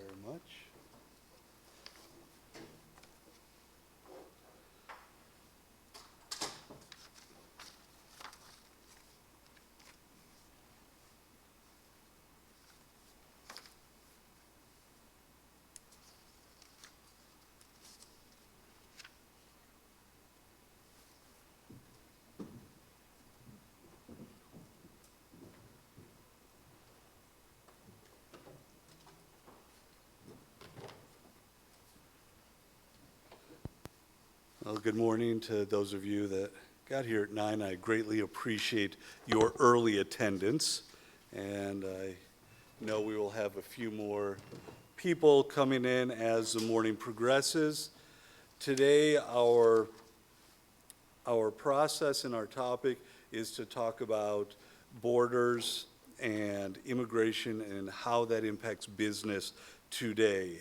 very much. Well, good morning to those of you that got here at 9. I greatly appreciate your early attendance, and I know we will have a few more people coming in as the morning progresses. Today, our process and our topic is to talk about borders and immigration and how that impacts business today,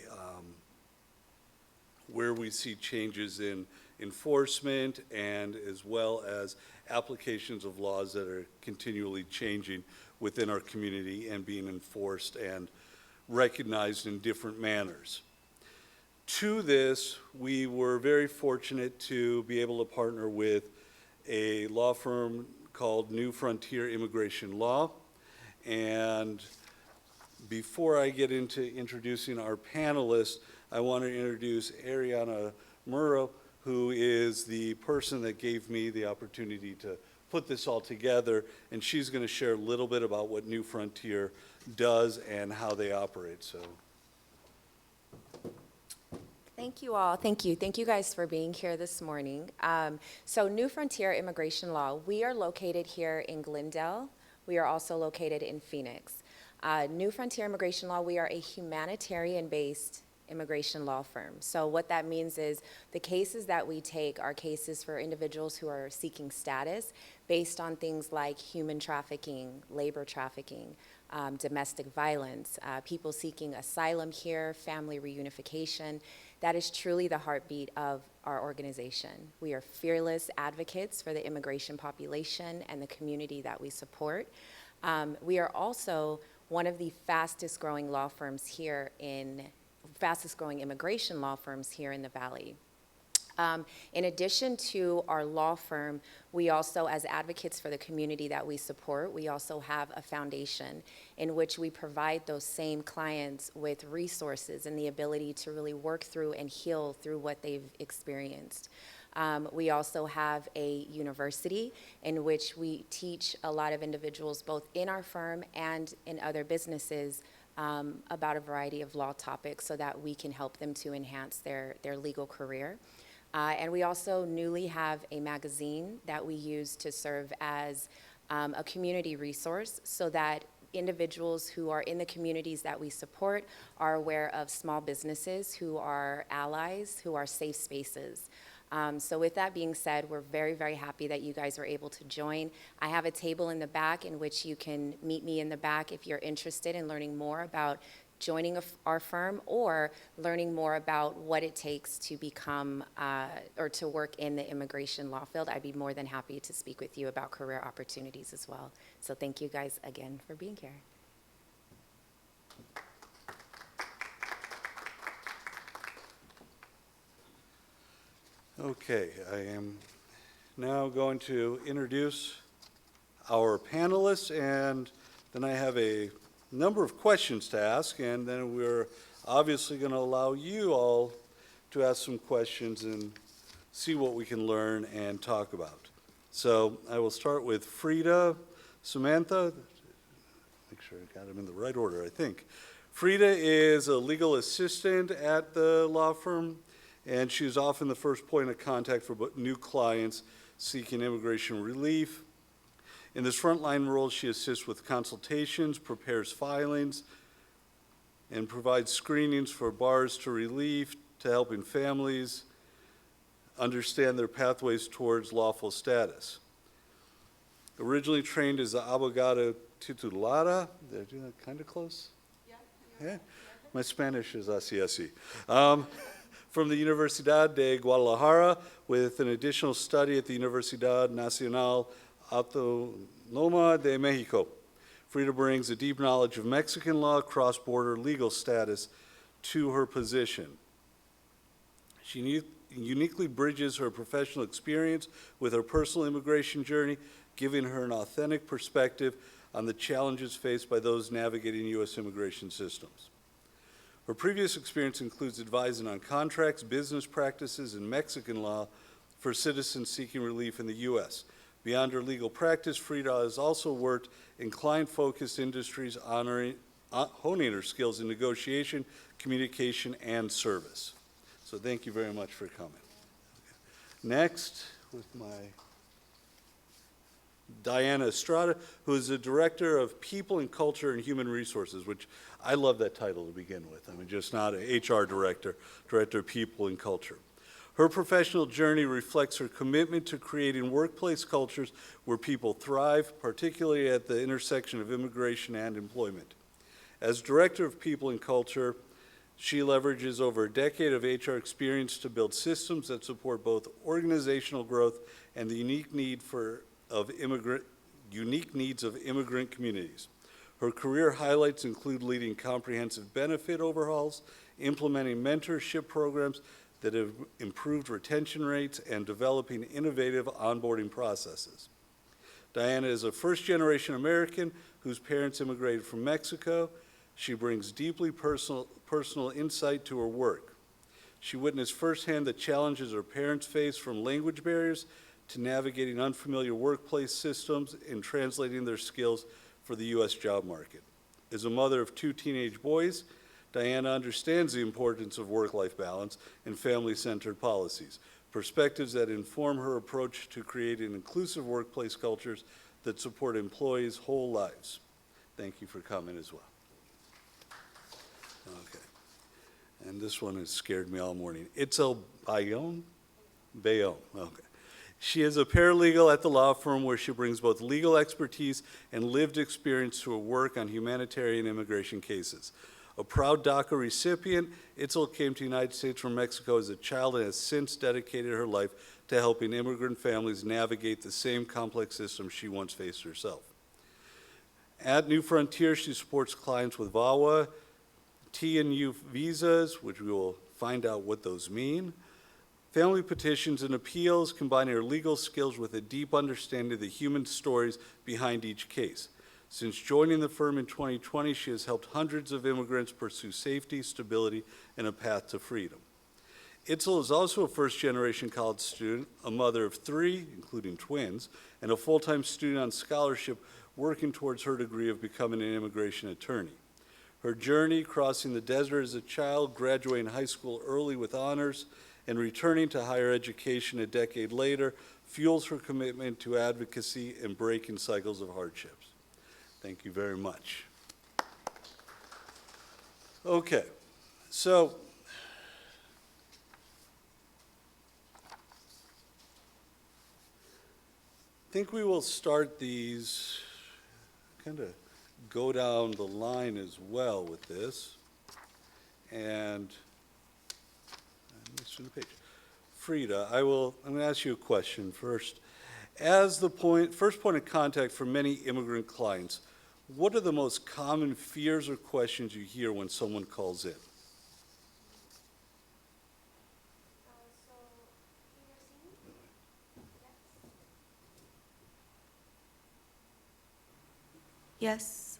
where we see changes in enforcement and as well as applications of laws that are continually changing within our community and being enforced and recognized in different manners. To this, we were very fortunate to be able to partner with a law firm called New Frontier Immigration Law. And before I get into introducing our panelists, I want to introduce Ariana Murrow, who is the person that gave me the opportunity to put this all together, and she's going to share a little bit about what New Frontier does and how they operate. So, thank you all. Thank you. Thank you guys for being here this morning. So New Frontier Immigration Law, we are located here in Glendale. We are also located in Phoenix. New Frontier Immigration Law, we are a humanitarian-based immigration law firm. So what that means is the cases that we take are cases for individuals who are seeking status based on things like human trafficking, labor trafficking, domestic violence, people seeking asylum here, family reunification. That is truly the heartbeat of our organization. We are fearless advocates for the immigration population and the community that we support. We are also one of the fastest growing immigration law firms here in the Valley. In addition to our law firm, we also, as advocates for the community that we support, we also have a foundation in which we provide those same clients with resources and the ability to really work through and heal through what they've experienced. We also have a university in which we teach a lot of individuals, both in our firm and in other businesses, about a variety of law topics so that we can help them to enhance their legal career. And we also newly have a magazine that we use to serve as a community resource so that individuals who are in the communities that we support are aware of small businesses who are allies, who are safe spaces. So with that being said, we're very, very happy that you guys were able to join. I have a table in the back in which you can meet me in the back if you're interested in learning more about joining our firm or learning more about what it takes to become or to work in the immigration law field. I'd be more than happy to speak with you about career opportunities as well. So thank you guys again for being here. okay, I am now going to introduce our panelists, and then I have a number of questions to ask, and then we're obviously going to allow you all to ask some questions and see what we can learn and talk about. So I will start with Frida, Samantha. Make sure I got them in the right order, I think. Frida is a legal assistant at the law firm, and she's often the first point of contact for new clients seeking immigration relief. In this frontline role, she assists with consultations, prepares filings, and provides screenings for bars to relief, to helping families understand their pathways towards lawful status. Originally trained as an abogada titulada, did I do that kind of close? Yeah. My Spanish is así, así. From the Universidad de Guadalajara, with an additional study at the Universidad Nacional Autónoma de Mexico. Frida brings a deep knowledge of Mexican law, cross-border legal status to her position. She uniquely bridges her professional experience with her personal immigration journey, giving her an authentic perspective on the challenges faced by those navigating U.S. immigration systems. Her previous experience includes advising on contracts, business practices, and Mexican law for citizens seeking relief in the U.S. Beyond her legal practice, Frida has also worked in client-focused industries, honing her skills in negotiation, communication, and service. So thank you very much for coming. Next, with my Diana Estrada, who is the Director of People and Culture and Human Resources, which I love that title to begin with. I mean, just not an HR director, Director of People and Culture. Her professional journey reflects her commitment to creating workplace cultures where people thrive, particularly at the intersection of immigration and employment. As Director of People and Culture, she leverages over a decade of HR experience to build systems that support both organizational growth and the unique needs of immigrant communities. Her career highlights include leading comprehensive benefit overhauls, implementing mentorship programs that have improved retention rates, and developing innovative onboarding processes. Diana is a first-generation American whose parents immigrated from Mexico. She brings deeply personal insight to her work. She witnessed firsthand the challenges her parents faced, from language barriers to navigating unfamiliar workplace systems and translating their skills for the U.S. job market. As a mother of 2 teenage boys, Diana understands the importance of work-life balance and family-centered policies, perspectives that inform her approach to creating inclusive workplace cultures that support employees' whole lives. Thank you for coming as well. Okay. And this one has scared me all morning. Itzel Bayonne? Bayonne, okay. She is a paralegal at the law firm where she brings both legal expertise and lived experience to her work on humanitarian immigration cases. A proud DACA recipient, Itzel came to the United States from Mexico as a child and has since dedicated her life to helping immigrant families navigate the same complex systems she once faced herself. At New Frontier, she supports clients with VAWA, T&U visas, which we will find out what those mean, family petitions and appeals, combining her legal skills with a deep understanding of the human stories behind each case. Since joining the firm in 2020, she has helped hundreds of immigrants pursue safety, stability, and a path to freedom. Itzel is also a first-generation college student, a mother of 3, including twins, and a full-time student on scholarship working towards her degree of becoming an immigration attorney. Her journey, crossing the desert as a child, graduating high school early with honors, and returning to higher education a decade later, fuels her commitment to advocacy and breaking cycles of hardships. Thank you very much. Okay, so I think we will start these, kind of go down the line as well with this. And let's turn the page. Frida, I'm going to ask you a question first. As the first point of contact for many immigrant clients, what are the most common fears or questions you hear when someone calls in? Yes,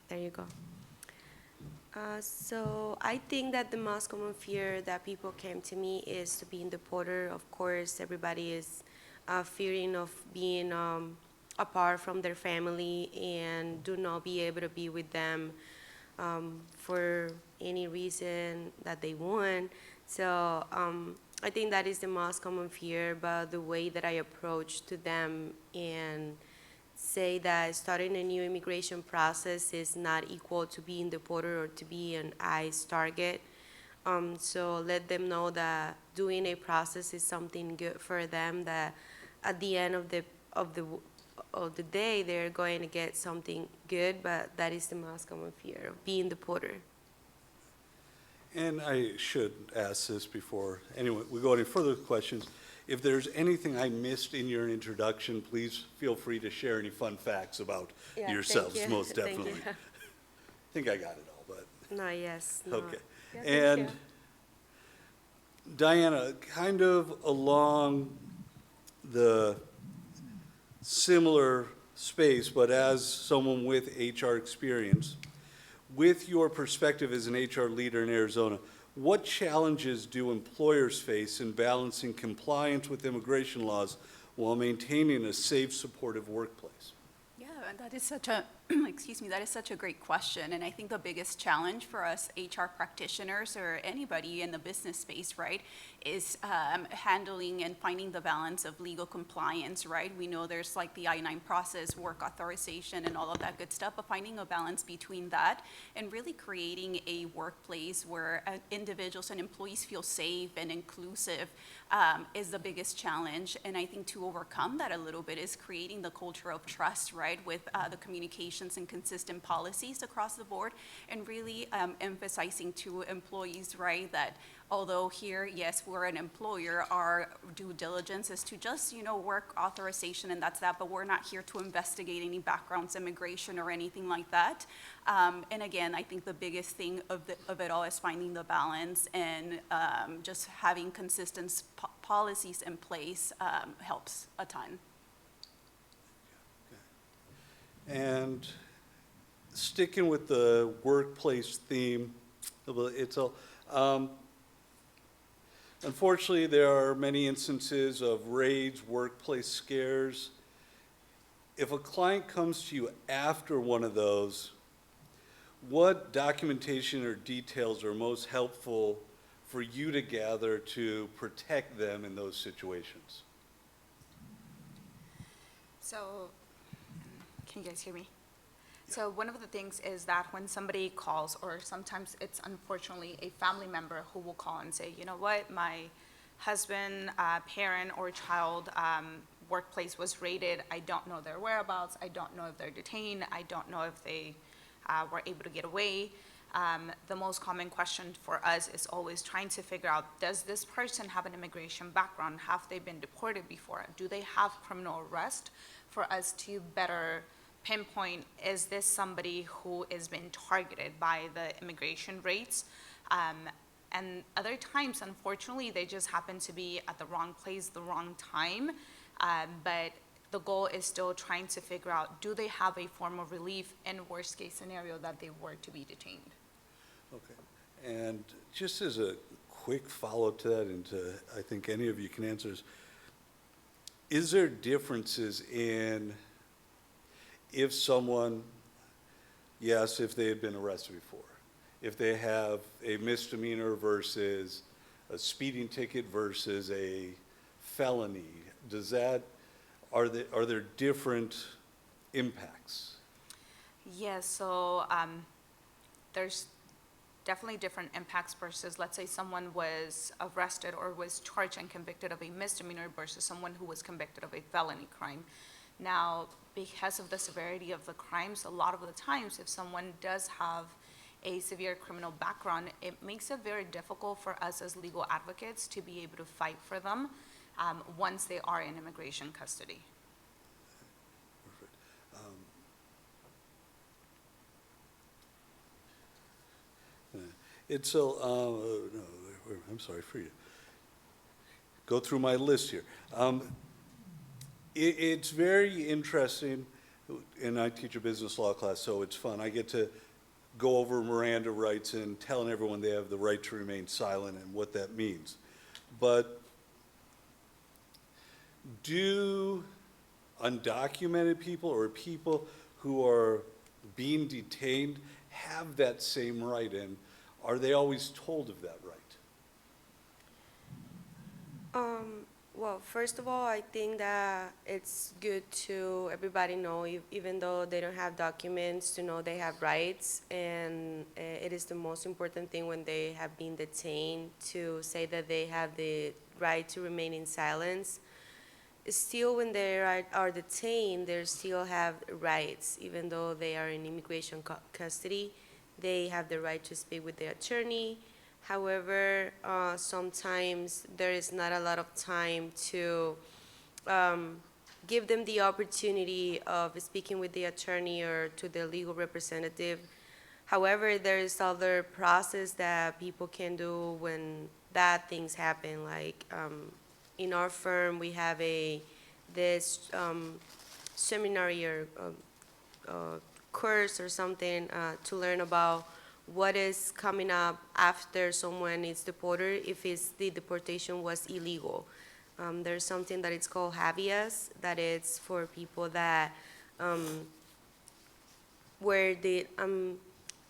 there you go. So I think that the most common fear that people came to me is to being deported. Of course, everybody is fearing of being apart from their family and do not be able to be with them for any reason that they want. So I think that is the most common fear, but the way that I approach to them and say that starting a new immigration process is not equal to being deported or to be an ICE target. So let them know that doing a process is something good for them, that at the end of the day they're going to get something good, but that is the most common fear, of being deported. And I should ask this before, anyway, we go any further questions. If there's anything I missed in your introduction, please feel free to share any fun facts about yourselves, thank you. most Thank you. definitely. I think I got it all, but. No, yes. No. Okay. Yeah, thank And you. Diana, kind of along the similar space, but as someone with HR experience, with your perspective as an HR leader in Arizona, what challenges do employers face in balancing compliance with immigration laws while maintaining a safe, supportive workplace? Yeah, that is such a, excuse me, that is such a great question. And I think the biggest challenge for us HR practitioners or anybody in the business space, right, is handling and finding the balance of legal compliance, right? We know there's like the I-9 process, work authorization, and all of that good stuff, but finding a balance between that and really creating a workplace where individuals and employees feel safe and inclusive is the biggest challenge. And I think to overcome that a little bit is creating the culture of trust, right, with the communications and consistent policies across the board, and really emphasizing to employees, right, that although here, yes, we're an employer, our due diligence is to just, work authorization and that's that, but we're not here to investigate any backgrounds, immigration, or anything like that. And again, I think the biggest thing of it all is finding the balance, and just having consistent policies in place helps a ton. And sticking with the workplace theme, unfortunately, there are many instances of raids, workplace scares. If a client comes to you after one of those, what documentation or details are most helpful for you to gather to protect them in those situations? So, can you guys hear me? So one of the things is that when somebody calls, or sometimes it's unfortunately a family member who will call and say, you know what, my husband, parent, or child workplace was raided. I don't know their whereabouts. I don't know if they're detained. I don't know if they were able to get away. The most common question for us is always trying to figure out, does this person have an immigration background? Have they been deported before? Do they have criminal arrest? For us to better pinpoint, is this somebody who is being targeted by the immigration raids? And other times, unfortunately, they just happen to be at the wrong place, the wrong time. But the goal is still trying to figure out, do they have a form of relief in worst case scenario that they were to be detained? Okay. And just as a quick follow-up to that, and I think any of you can answer, is there differences in if someone, yes, if they had been arrested before, if they have a misdemeanor versus a speeding ticket versus a felony, are there different impacts? Yes, so there's definitely different impacts versus, let's say someone was arrested or was charged and convicted of a misdemeanor versus someone who was convicted of a felony crime. Now, because of the severity of the crimes, a lot of the times if someone does have a severe criminal background, it makes it very difficult for us as legal advocates to be able to fight for them once they are in immigration custody. Perfect. I'm sorry, for you. Go through my list here. It's very interesting, and I teach a business law class, so it's fun. I get to go over Miranda rights and telling everyone they have the right to remain silent and what that means. But do undocumented people or people who are being detained have that same right, and are they always told of that right? Well, first of all, I think that it's good to everybody know, even though they don't have documents, to know they have rights. And it is the most important thing when they have been detained to say that they have the right to remain in silence. Still, when they are detained, they still have rights. Even though they are in immigration custody, they have the right to speak with their attorney. However, sometimes there is not a lot of time to give them the opportunity of speaking with the attorney or to the legal representative. However, there's other process that people can do when bad things happen. Like in our firm, we have this seminary or course or something to learn about what is coming up after someone is deported if the deportation was illegal. There's something that it's called habeas, that it's for people that where the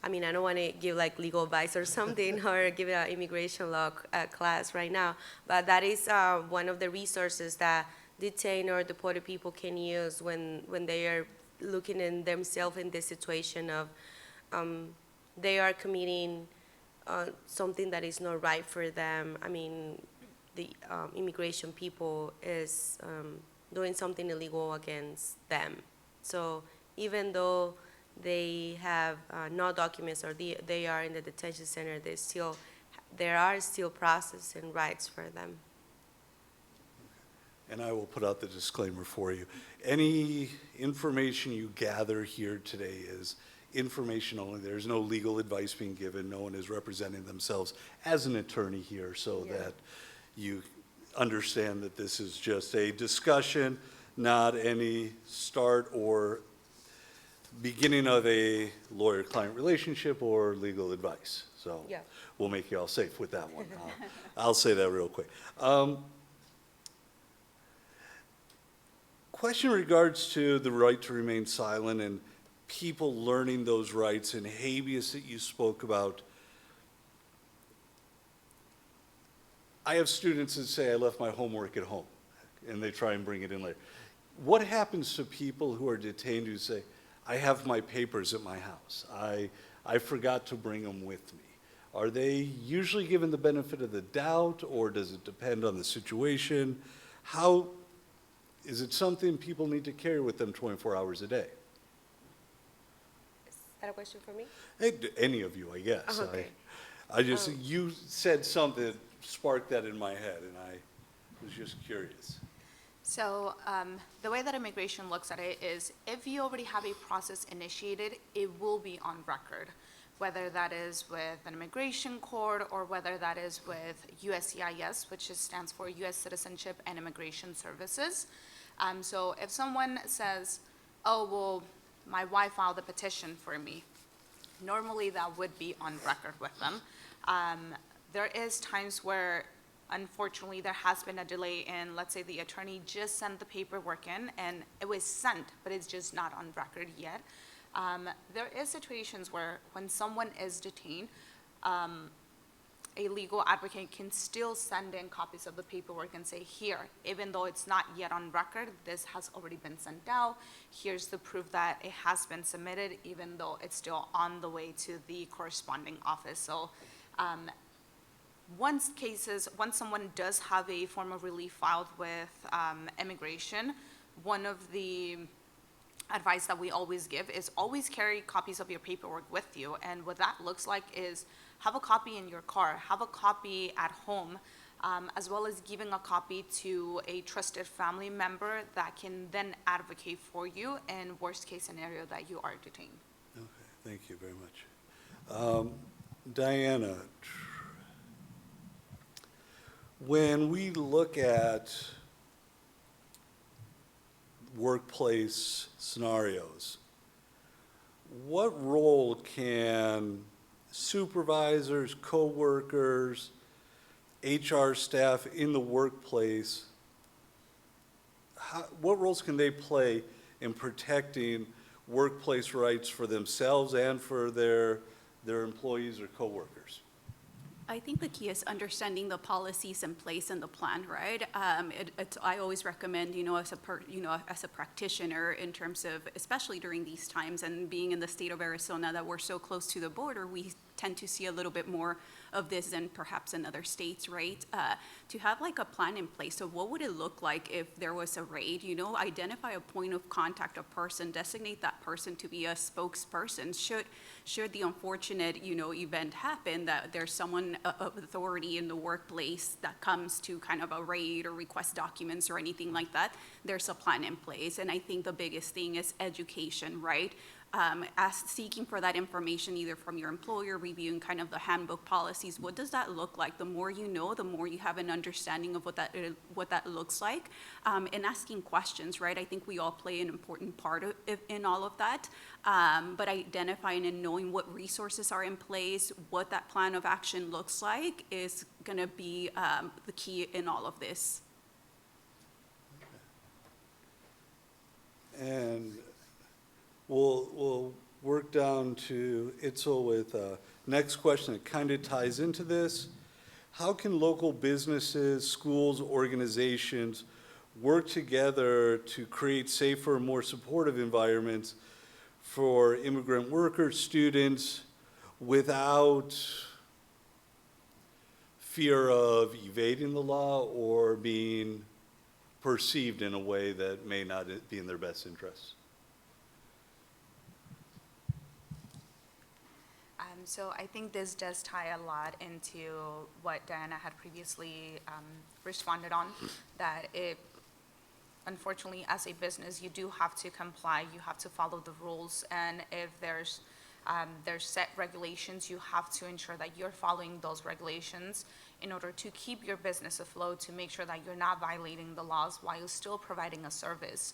I mean, I don't want to give like legal advice or something or give an immigration law class right now, but that is one of the resources that detained or deported people can use when they are looking in themselves in this situation of they are committing something that is not right for them. I mean, the immigration people is doing something illegal against them. So even though they have no documents or they are in the detention center, there are still process and rights for them. And I will put out the disclaimer for you. Any information you gather here today is information only. There's no legal advice being given. No one is representing themselves as an attorney here, so that you understand that this is just a discussion, not any start or beginning of a lawyer-client relationship or legal advice. So Yeah. we'll make you all safe with that one. I'll say that real quick. Question in regards to the right to remain silent and people learning those rights and habeas that you spoke about. I have students that say, I left my homework at home, and they try and bring it in later. What happens to people who are detained who say, I have my papers at my house, I forgot to bring them with me? Are they usually given the benefit of the doubt, or does it depend on the situation? How, is it something people need to carry with them 24 hours a day? Is that a question for me? Any of you, I guess. Okay. I just, you said something that sparked that in my head, and I was just curious. So the way that immigration looks at it is if you already have a process initiated, it will be on record, whether that is with an immigration court or whether that is with USCIS, which stands for U.S. Citizenship and Immigration Services. So if someone says, oh, well, my wife filed a petition for me, normally that would be on record with them. There is times where, unfortunately, there has been a delay in, let's say the attorney just sent the paperwork in and it was sent, but it's just not on record yet. There is situations where when someone is detained, a legal advocate can still send in copies of the paperwork and say, here, even though it's not yet on record, this has already been sent out. Here's the proof that it has been submitted, even though it's still on the way to the corresponding office. So once someone does have a form of relief filed with immigration, one of the advice that we always give is always carry copies of your paperwork with you. And what that looks like is have a copy in your car, have a copy at home, as well as giving a copy to a trusted family member that can then advocate for you in worst case scenario that you are detained. Okay, thank you very much. Diana, when we look at workplace scenarios, what role can supervisors, coworkers, HR staff in the workplace, what roles can they play in protecting workplace rights for themselves and for their employees or coworkers? I think the key is understanding the policies in place and the plan, right? I always recommend, as a practitioner, in terms of, especially during these times and being in the state of Arizona that we're so close to the border, we tend to see a little bit more of this than perhaps in other states, right? To have like a plan in place. So what would it look like if there was a raid? You know, identify a point of contact, a person, designate that person to be a spokesperson. Should the unfortunate, you know, event happen, that there's someone of authority in the workplace that comes to kind of a raid or request documents or anything like that, there's a plan in place. And I think the biggest thing is education, right? Seeking for that information either from your employer, reviewing kind of the handbook policies. What does that look like? The more you know, the more you have an understanding of what that looks like, and asking questions, right? I think we all play an important part in all of that, but identifying and knowing what resources are in place, what that plan of action looks like is going to be the key in all of this. And we'll work down to Itzel with next question that kind of ties into this. How can local businesses, schools, organizations work together to create safer, more supportive environments for immigrant workers, students, without fear of evading the law or being perceived in a way that may not be in their best interests? So I think this does tie a lot into what Diana had previously responded on, that it, unfortunately, as a business, you do have to comply, you have to follow the rules, and if there's set regulations, you have to ensure that you're following those regulations in order to keep your business afloat, to make sure that you're not violating the laws while still providing a service.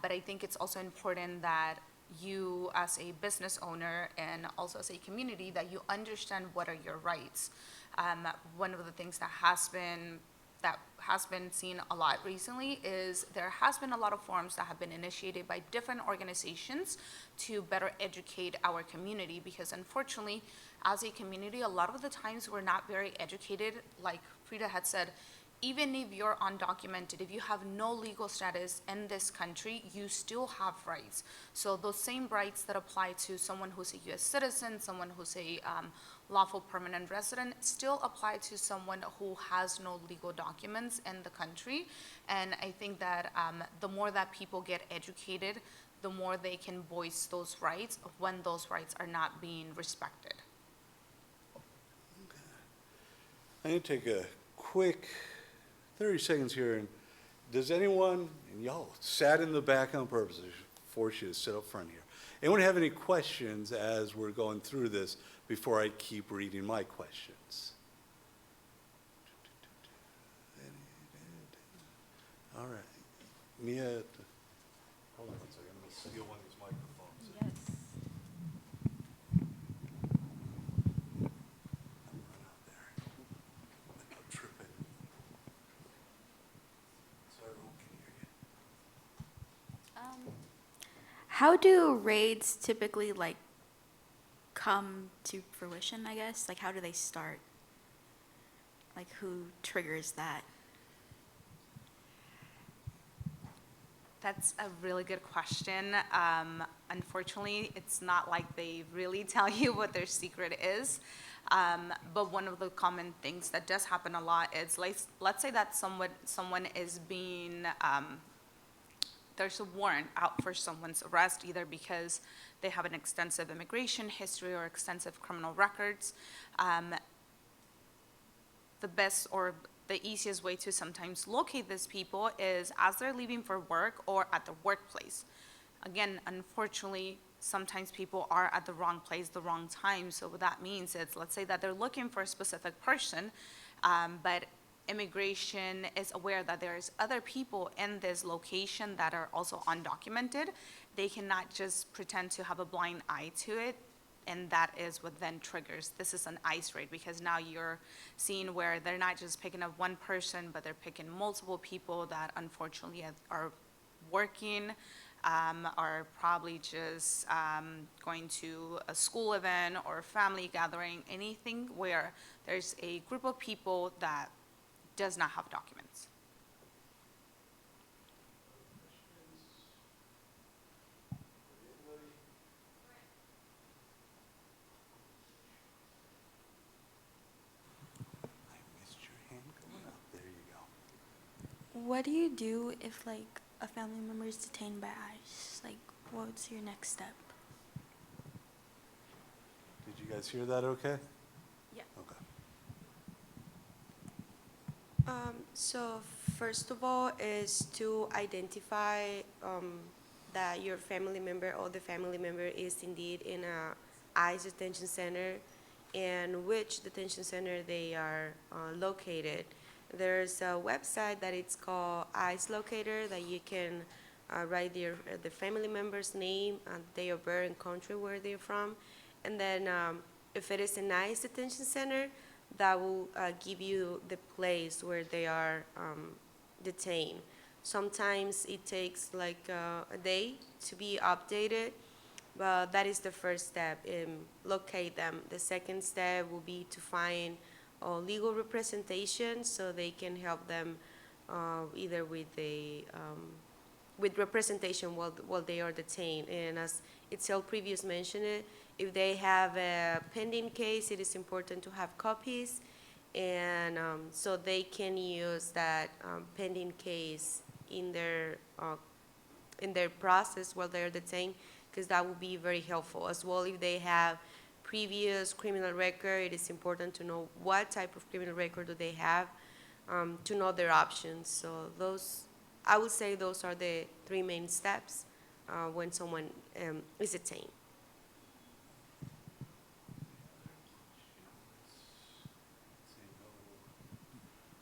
But I think it's also important that you as a business owner and also as a community, that you understand what are your rights. One of the things that has been seen a lot recently is there has been a lot of forums that have been initiated by different organizations to better educate our community, because unfortunately, as a community, a lot of the times we're not very educated. Like Frida had said, even if you're undocumented, if you have no legal status in this country, you still have rights. So those same rights that apply to someone who's a U.S. citizen, someone who's a lawful permanent resident, still apply to someone who has no legal documents in the country. And I think that the more that people get educated, the more they can voice those rights when those rights are not being respected. I'm going to take a quick 30 seconds here. And does anyone, and y'all sat in the back on purpose, I force you to sit up front here. Anyone have any questions as we're going through this before I keep reading my questions? All right. Mia, hold on one second. I'm going to steal one of these microphones. Yes. Run out there. I'll trip it. So everyone can hear you. How do raids typically come to fruition, I guess? Like, how do they start? Like, who triggers that? That's a really good question. Unfortunately, it's not like they really tell you what their secret is. But one of the common things that does happen a lot is, let's say that someone is being, there's a warrant out for someone's arrest, either because they have an extensive immigration history or extensive criminal records. The best or the easiest way to sometimes locate these people is as they're leaving for work or at the workplace. Again, unfortunately, sometimes people are at the wrong place, the wrong time. So what that means is, let's say that they're looking for a specific person, but immigration is aware that there's other people in this location that are also undocumented. They cannot just pretend to have a blind eye to it. And that is what then triggers, this is an ICE raid, because now you're seeing where they're not just picking up one person, but they're picking multiple people that unfortunately are working, are probably just going to a school event or family gathering, anything where there's a group of people that does not have documents. what do you do if like a family member is detained by ICE? Like, what's your next step? Did you guys hear that okay? Yeah. Okay. So first of all is to identify that your family member or the family member is indeed in a ICE detention center and which detention center they are located. There's a website that it's called ICE Locator that you can write the family member's name and date of birth and country where they're from. And then if it is an ICE detention center, that will give you the place where they are detained. Sometimes it takes like a day to be updated, but that is the first step, locate them. The second step will be to find legal representation so they can help them either with representation while they are detained. And as itself previous mentioned it, if they have a pending case, it is important to have copies, and so they can use that pending case in their process while they're detained, because that will be very helpful. As well, if they have previous criminal record, it is important to know what type of criminal record do they have, to know their options. So those, I would say those are the three main steps when someone is detained.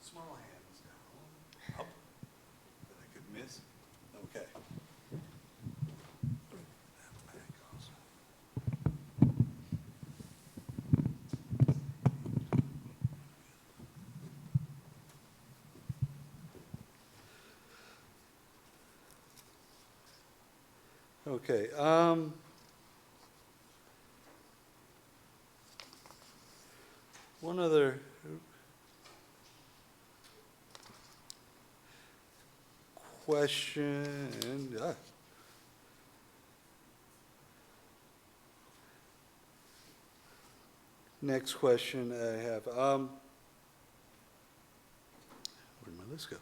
Small hands down, up, that I could miss. Okay. There it goes. Okay, one other question. Next question I have. Where did my list go?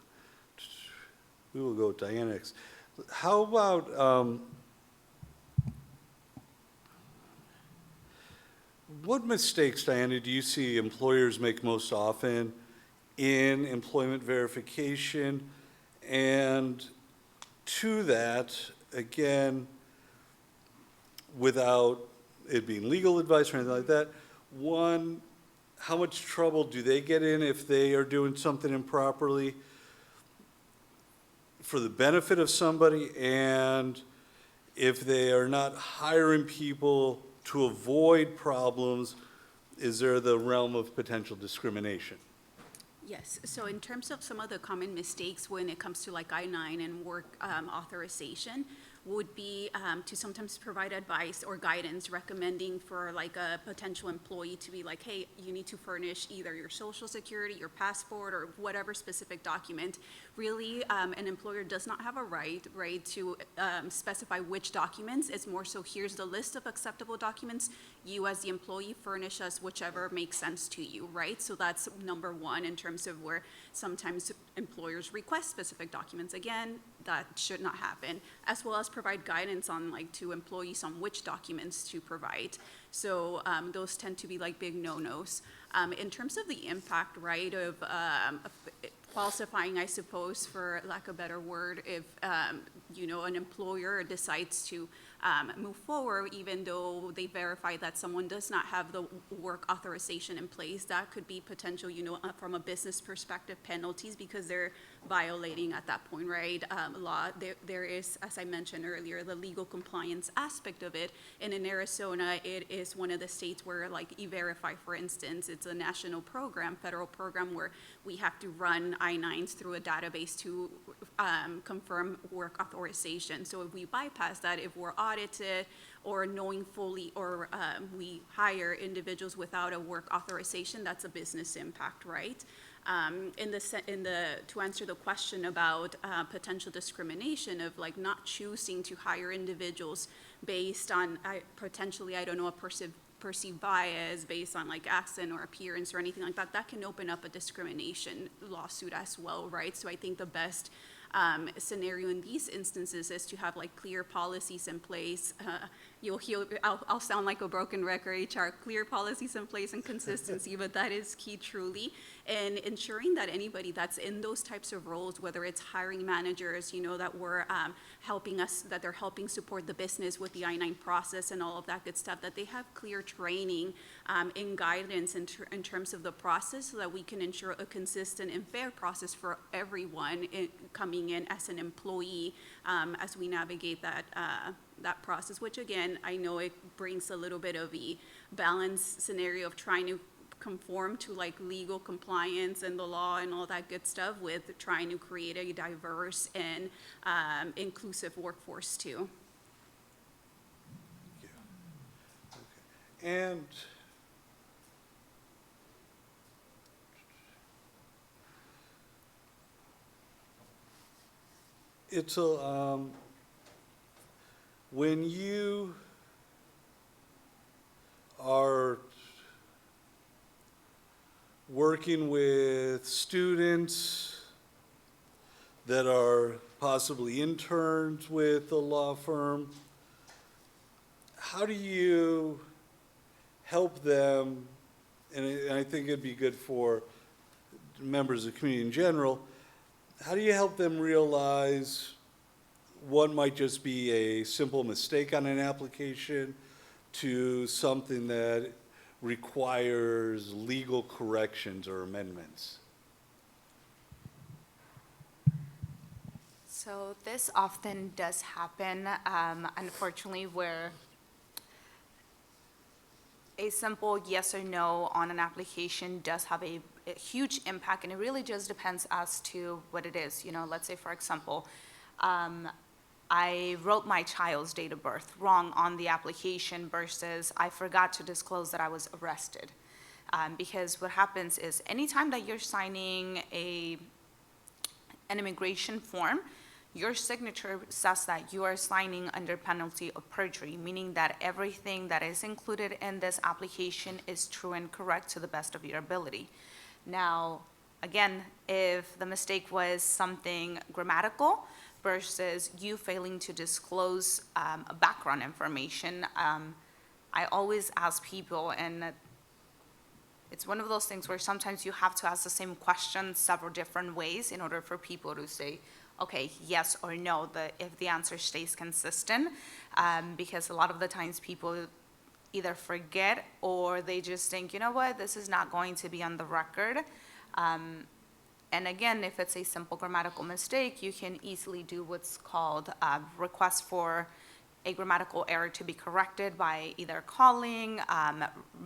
We will go with Diana next. How about, what mistakes, Diana, do you see employers make most often in employment verification? And to that, again, without it being legal advice or anything like that, one, how much trouble do they get in if they are doing something improperly for the benefit of somebody, and if they are not hiring people to avoid problems, is there the realm of potential discrimination? Yes, so in terms of some of the common mistakes when it comes to like I-9 and work authorization, would be to sometimes provide advice or guidance recommending for like a potential employee to be like, hey, you need to furnish either your social security, your passport, or whatever specific document. Really, an employer does not have a right to specify which documents. It's more so, here's the list of acceptable documents. You as the employee furnish us whichever makes sense to you, right? So that's number one in terms of where sometimes employers request specific documents. Again, that should not happen, as well as provide guidance on like to employees on which documents to provide. So those tend to be like big no-nos. In terms of the impact, right, of falsifying, I suppose, for lack of a better word, if you know, an employer decides to move forward, even though they verify that someone does not have the work authorization in place, that could be potential, you know, from a business perspective, penalties, because they're violating at that point, right? Law. There is, as I mentioned earlier, the legal compliance aspect of it. And in Arizona, it is one of the states where, like E-Verify, for instance, it's a national program, federal program, where we have to run I-9s through a database to confirm work authorization. So if we bypass that, if we're audited or knowing fully, or we hire individuals without a work authorization, that's a business impact, right? To answer the question about potential discrimination of like not choosing to hire individuals based on potentially, I don't know, a perceived bias based on like accent or appearance or anything like that, that can open up a discrimination lawsuit as well, right? So I think the best scenario in these instances is to have like clear policies in place. I'll sound like a broken record, HR, clear policies in place and consistency, but that is key truly. And ensuring that anybody that's in those types of roles, whether it's hiring managers, you know, that we're helping us, that they're helping support the business with the I-9 process and all of that good stuff, that they have clear training and guidance in terms of the process so that we can ensure a consistent and fair process for everyone coming in as an employee as we navigate that process, which again, I know it brings a little bit of a balanced scenario of trying to conform to like legal compliance and the law and all that good stuff with trying to create a diverse and inclusive workforce too. Yeah. Okay. And it's a, when you are working with students that are possibly interns with a law firm, how do you help them, and I think it'd be good for members of the community in general, how do you help them realize what might just be a simple mistake on an application to something that requires legal corrections or amendments? So this often does happen, unfortunately, where a simple yes or no on an application does have a huge impact, and it really just depends as to what it is. You know, let's say, for example, I wrote my child's date of birth wrong on the application versus I forgot to disclose that I was arrested. Because what happens is anytime that you're signing an immigration form, your signature says that you are signing under penalty of perjury, meaning that everything that is included in this application is true and correct to the best of your ability. Now, again, if the mistake was something grammatical versus you failing to disclose background information, I always ask people, and it's one of those things where sometimes you have to ask the same question several different ways in order for people to say, okay, yes or no, if the answer stays consistent, because a lot of the times people either forget or they just think, you know what, this is not going to be on the record. And again, if it's a simple grammatical mistake, you can easily do what's called a request for a grammatical error to be corrected by either calling,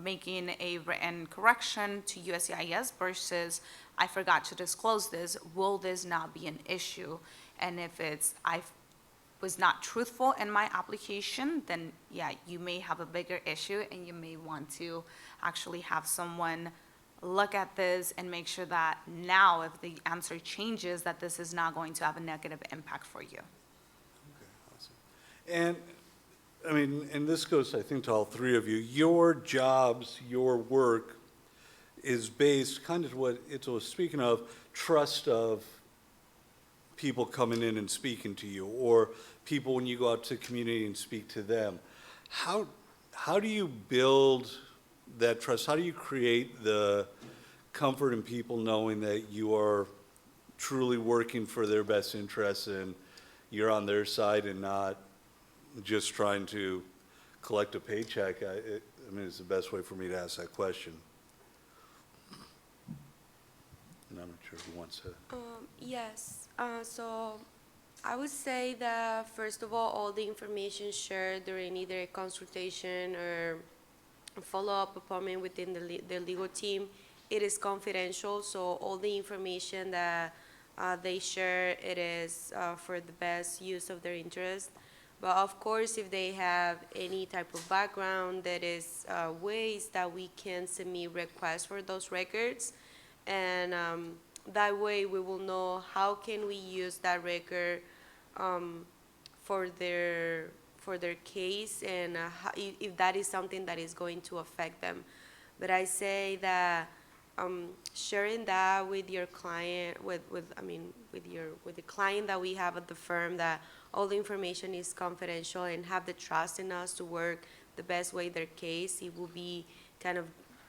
making a written correction to USCIS versus I forgot to disclose this, will this not be an issue? And if it's I was not truthful in my application, then yeah, you may have a bigger issue and you may want to actually have someone look at this and make sure that now if the answer changes, that this is not going to have a negative impact for you. Okay, awesome. And, I mean, and this goes, I think, to all three of you. Your jobs, your work is based, kind of what Itzel was speaking of, trust of people coming in and speaking to you, or people when you go out to community and speak to them. How do you build that trust? How do you create the comfort in people knowing that you are truly working for their best interests and you're on their side and not just trying to collect a paycheck? I mean, it's the best way for me to ask that question. And I'm not sure who wants to. Yes, so I would say that first of all the information shared during either a consultation or a follow-up appointment within the legal team, it is confidential, so all the information that they share, it is for the best use of their interest. But of course, if they have any type of background, there is ways that we can submit requests for those records, and that way we will know how can we use that record for for their case and if that is something that is going to affect them. But I say that sharing that with your client, with the client that we have at the firm, that all the information is confidential and have the trust in us to work the best way their case, it will be kind of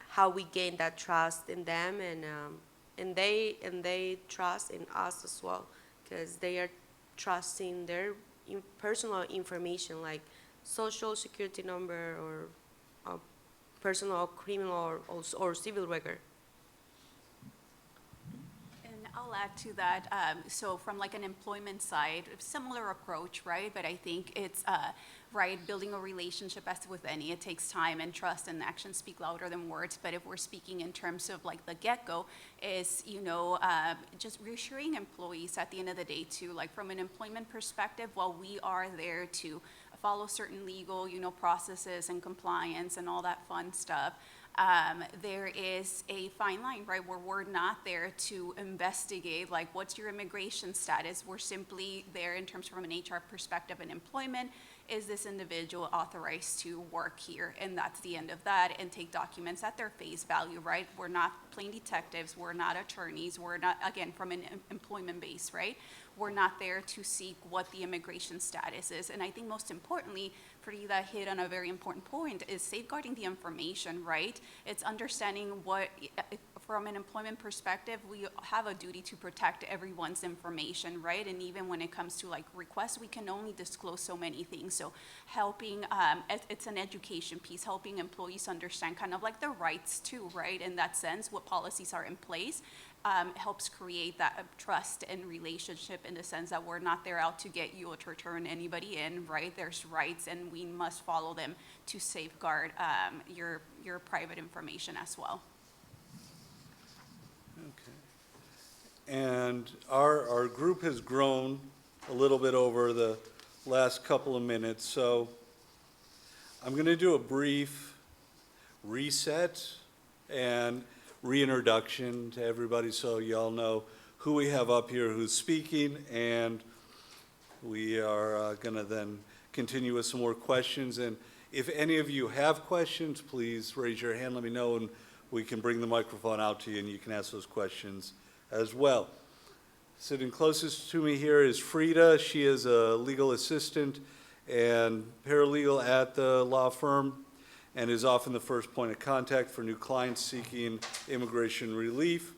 how we gain that trust in them, and they trust in us as well, because they are trusting their personal information like social security number or personal criminal or civil record. And I'll add to that, so from like an employment side, similar approach, right? But I think it's, right, building a relationship, as with any, it takes time and trust, and actions speak louder than words. But if we're speaking in terms of like the get-go, is, just reassuring employees at the end of the day too, like from an employment perspective, while we are there to follow certain legal, processes and compliance and all that fun stuff, there is a fine line, right, where we're not there to investigate, like, what's your immigration status? We're simply there in terms from an HR perspective and employment. Is this individual authorized to work here? And that's the end of that, and take documents at their face value, right? We're not plain detectives, we're not attorneys, we're not, again, from an employment base, right? We're not there to seek what the immigration status is. And I think most importantly, Frida hit on a very important point, is safeguarding the information, right? It's understanding what, from an employment perspective, we have a duty to protect everyone's information, right? And even when it comes to like requests, we can only disclose so many things. So helping, it's an education piece, helping employees understand kind of like their rights too, right? In that sense, what policies are in place. Helps create that trust and relationship, in the sense that we're not there out to get you or to turn anybody in, right? There's rights, and we must follow them to safeguard your private information as well. Okay. And our group has grown a little bit over the last couple of minutes, so I'm going to do a brief reset and reintroduction to everybody, so you all know who we have up here who's speaking, and we are going to then continue with some more questions. And if any of you have questions, please raise your hand, let me know, and we can bring the microphone out to you and you can ask those questions as well. Sitting closest to me here is Frida. She is a legal assistant and paralegal at the law firm, and is often the first point of contact for new clients seeking immigration relief.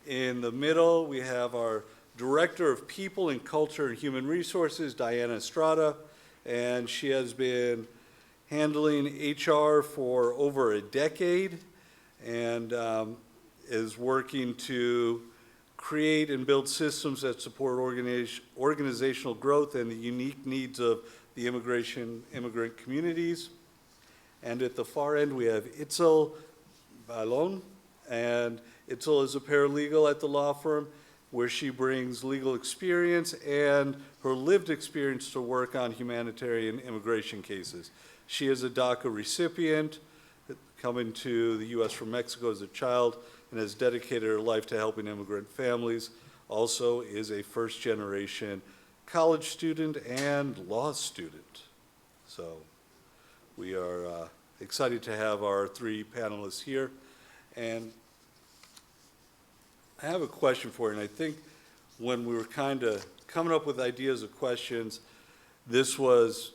In the middle, we have our Director of People and Culture and Human Resources, Diana Estrada, and she has been handling HR for over a decade, and is working to create and build systems that support organizational growth and the unique needs of the immigrant communities. And at the far end, we have Itzel Balon, and Itzel is a paralegal at the law firm, where she brings legal experience and her lived experience to work on humanitarian immigration cases. She is a DACA recipient, coming to the U.S. from Mexico as a child, and has dedicated her life to helping immigrant families. Also is a first-generation college student and law student. So we are excited to have our three panelists here. And I have a question for you, and I think when we were kind of coming up with ideas of questions, this was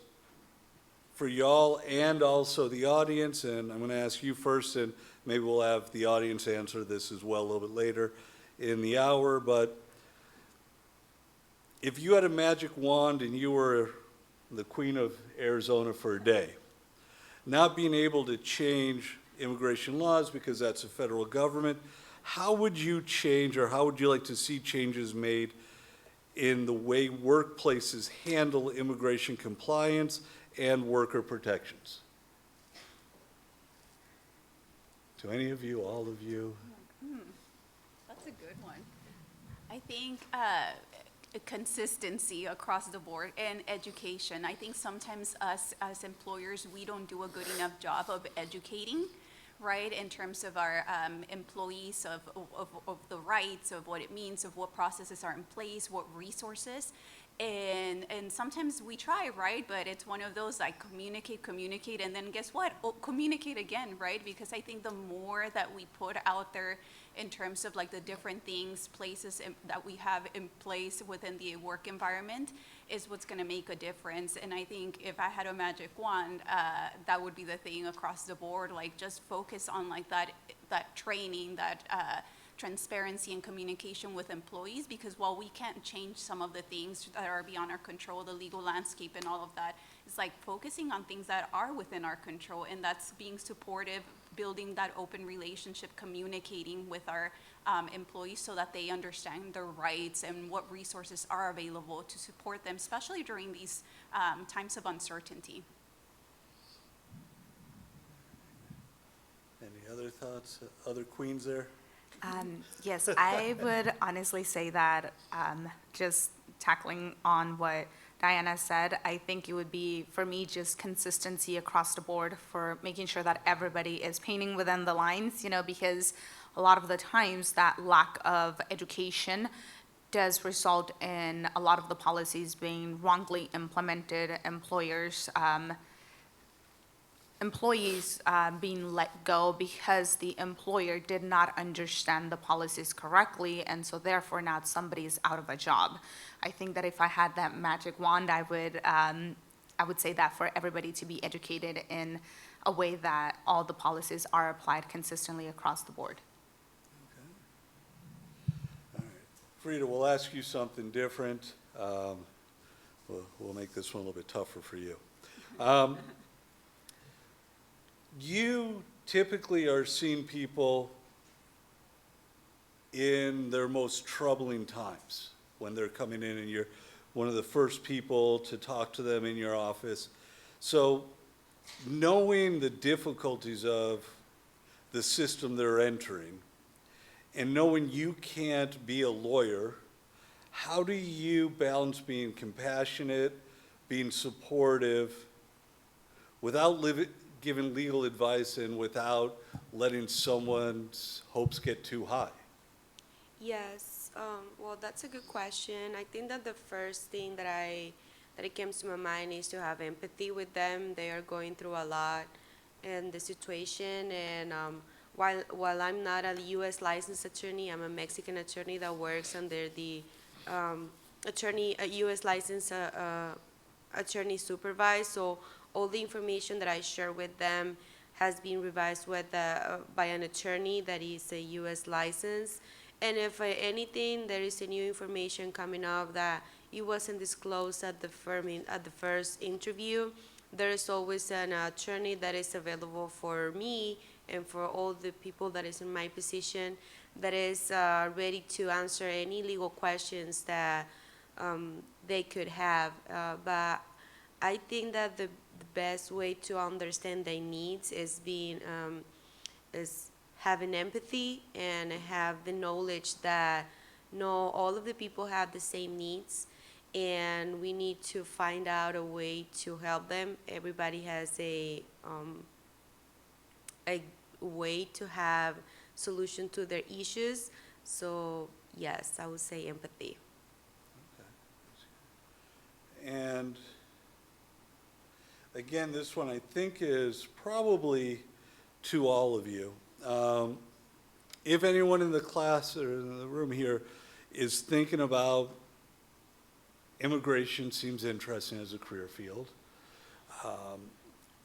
for y'all and also the audience, and I'm going to ask you first, and maybe we'll have the audience answer this as well a little bit later in the hour. But if you had a magic wand and you were the Queen of Arizona for a day, not being able to change immigration laws because that's the federal government, how would you change, or how would you like to see changes made in the way workplaces handle immigration compliance and worker protections? To any of you, all of you? That's a good one. I think consistency across the board, and education. I think sometimes us as employers, we don't do a good enough job of educating, right, in terms of our employees of the rights, of what it means, of what processes are in place, what resources. And sometimes we try, right? But it's one of those like communicate, and then guess what? Oh, communicate again, right? Because I think the more that we put out there in terms of like the different things, that we have in place within the work environment is what's going to make a difference. And I think if I had a magic wand, that would be the thing across the board. Like just focus on like that training, that transparency and communication with employees, because while we can't change some of the things that are beyond our control, the legal landscape and all of that, it's like focusing on things that are within our control, and that's being supportive, building that open relationship, communicating with our employees so that they understand their rights and what resources are available to support them, especially during these times of uncertainty. Any other thoughts, other queens there? Yes, I would honestly say that just tackling on what Diana said, I think it would be, for me, just consistency across the board for making sure that everybody is painting within the lines, because a lot of the times that lack of education does result in a lot of the policies being wrongly implemented, employees being let go because the employer did not understand the policies correctly, and so therefore now somebody's out of a job. I think that if I had that magic wand, I would say that for everybody to be educated in a way that all the policies are applied consistently across the board. All right. Frida, we'll ask you something different. We'll make this one a little bit tougher for you. You typically are seeing people in their most troubling times when they're coming in, and you're one of the first people to talk to them in your office. So knowing the difficulties of the system they're entering, and knowing you can't be a lawyer, how do you balance being compassionate, being supportive, without giving legal advice and without letting someone's hopes get too high? Yes, well, that's a good question. I think that the first thing that it comes to my mind is to have empathy with them. They are going through a lot in the situation, and while I'm not a U.S. licensed attorney, I'm a Mexican attorney that works under the a U.S. licensed attorney supervised. So all the information that I share with them has been revised by an attorney that is a U.S. license. And if anything, there is a new information coming up that it wasn't disclosed at the first interview, there is always an attorney that is available for me and for all the people that is in my position that is ready to answer any legal questions that they could have. But I think that the best way to understand their needs is having empathy and have the knowledge that no, all of the people have the same needs, and we need to find out a way to help them. Everybody has a way to have solution to their issues. So yes, I would say empathy. And again, this one I think is probably to all of you. If anyone in the class or in the room here is thinking about immigration, seems interesting as a career field,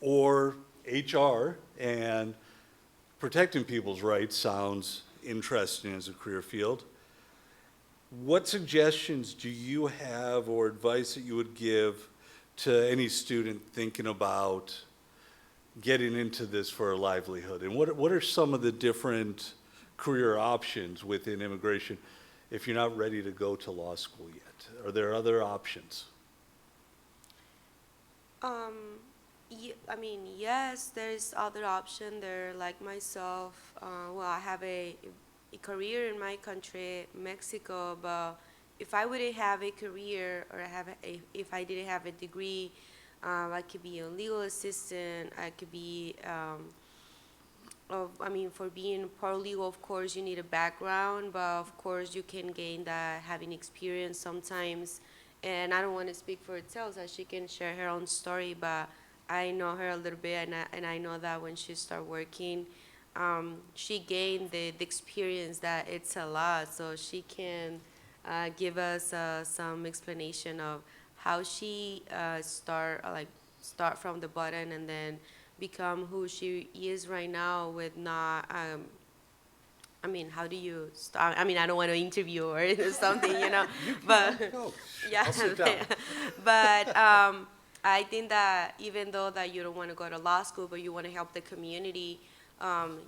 or HR and protecting people's rights sounds interesting as a career field, what suggestions do you have or advice that you would give to any student thinking about getting into this for a livelihood? And what are some of the different career options within immigration if you're not ready to go to law school yet? Are there other options? I mean, yes, there's other option there, like myself. Well, I have a career in my country, Mexico, but if I wouldn't have a career or if I didn't have a degree, I could be a legal assistant. I could be, for being paralegal, of course, you need a background, but of course you can gain that having experience sometimes And I don't want to speak for itself, so she can share her own story, but I know her a little bit, and I know that when she started working, she gained the experience that it's a lot, so she can give us some explanation of how she start from the bottom and then become who she is right now with not I mean, how do you start? I mean, I don't want to interview or something, but No, yeah, I'll sit down. but I think that even though that you don't want to go to law school, but you want to help the community,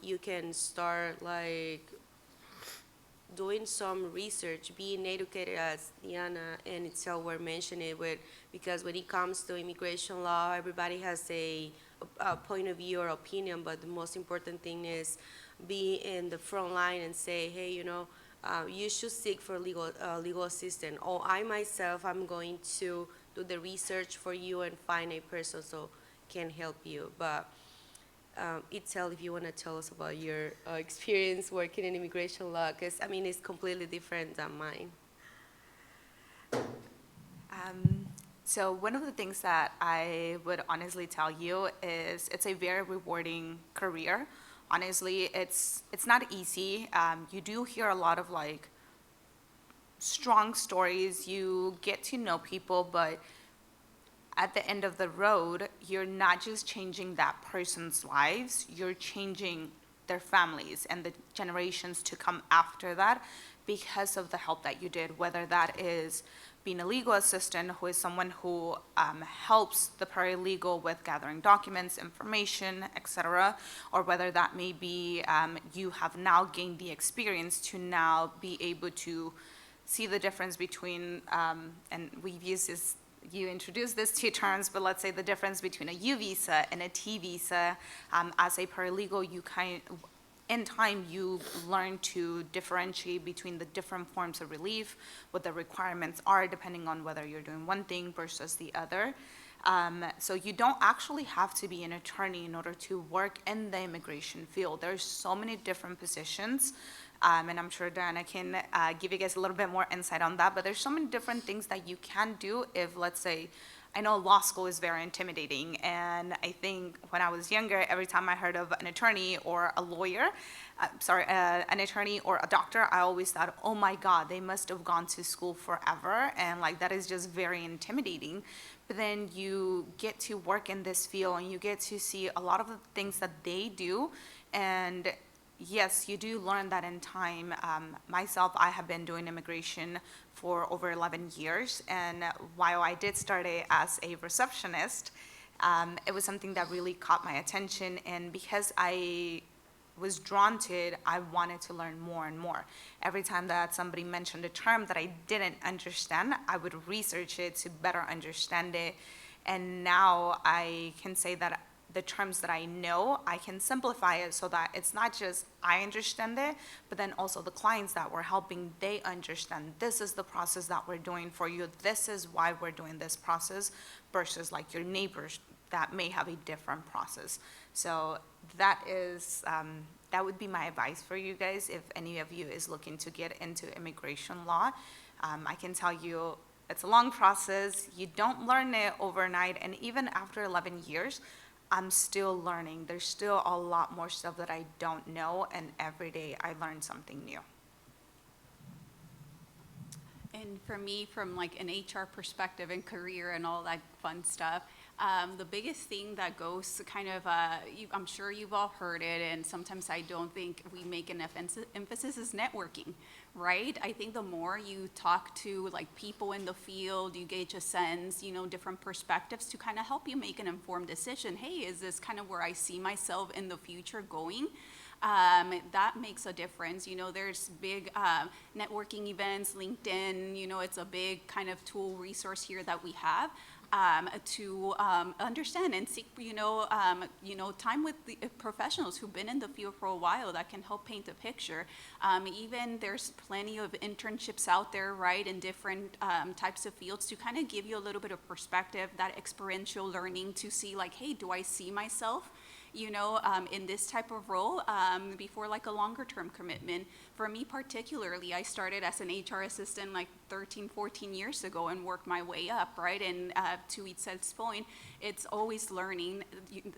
you can start like doing some research, being educated, as Diana and itself were mentioning with, because when it comes to immigration law, everybody has a point of view or opinion, but the most important thing is be in the front line and say, hey, you should seek for legal assistance. Or I myself, I'm going to do the research for you and find a person so can help you. But Itzel, if you want to tell us about your experience working in immigration law, because I mean, it's completely different than mine. So one of the things that I would honestly tell you is it's a very rewarding career. Honestly, it's not easy. You do hear a lot of like strong stories. You get to know people, but at the end of the road, you're not just changing that person's lives, you're changing their families and the generations to come after that because of the help that you did, whether that is being a legal assistant, who is someone who helps the paralegal with gathering documents, information, etc., or whether that may be you have now gained the experience to now be able to see the difference between, and we've used this, you introduced these two terms, but let's say the difference between a U visa and a T visa. As a paralegal, in time, you learn to differentiate between the different forms of relief, what the requirements are, depending on whether you're doing one thing versus the other. So you don't actually have to be an attorney in order to work in the immigration field. There's so many different positions, and I'm sure Diana can give you guys a little bit more insight on that, but there's so many different things that you can do if, let's say, I know law school is very intimidating, and I think when I was younger, every time I heard of an attorney or a lawyer, an attorney or a doctor, I always thought, oh my God, they must have gone to school forever, and like that is just very intimidating. But then you get to work in this field, and you get to see a lot of the things that they do, and yes, you do learn that in time. Myself, I have been doing immigration for over 11 years, and while I did start as a receptionist, it was something that really caught my attention, and because I was drawn to it, I wanted to learn more and more. Every time that somebody mentioned a term that I didn't understand, I would research it to better understand it, and now I can say that the terms that I know, I can simplify it so that it's not just I understand it, but then also the clients that we're helping, they understand this is the process that we're doing for you. This is why we're doing this process versus like your neighbors that may have a different process. So that is, that would be my advice for you guys if any of you is looking to get into immigration law. I can tell you it's a long process. You don't learn it overnight, and even after 11 years, I'm still learning. There's still a lot more stuff that I don't know, and every day I learn something new. And for me, from like an HR perspective and career and all that fun stuff, the biggest thing that goes kind of, I'm sure you've all heard it, and sometimes I don't think we make enough emphasis is networking, right? I think the more you talk to like people in the field, you gauge a sense, different perspectives to kind of help you make an informed decision. Hey, is this kind of where I see myself in the future going? That makes a difference. There's big networking events, LinkedIn, it's a big kind of tool resource here that we have to understand and seek, time with the professionals who've been in the field for a while that can help paint a picture. Even there's plenty of internships out there, right, in different types of fields to kind of give you a little bit of perspective, that experiential learning to see like, hey, do I see myself in this type of role before like a longer term commitment. For me particularly, I started as an HR assistant like 13, 14 years ago and worked my way up, right? And to Itzel's point, it's always learning.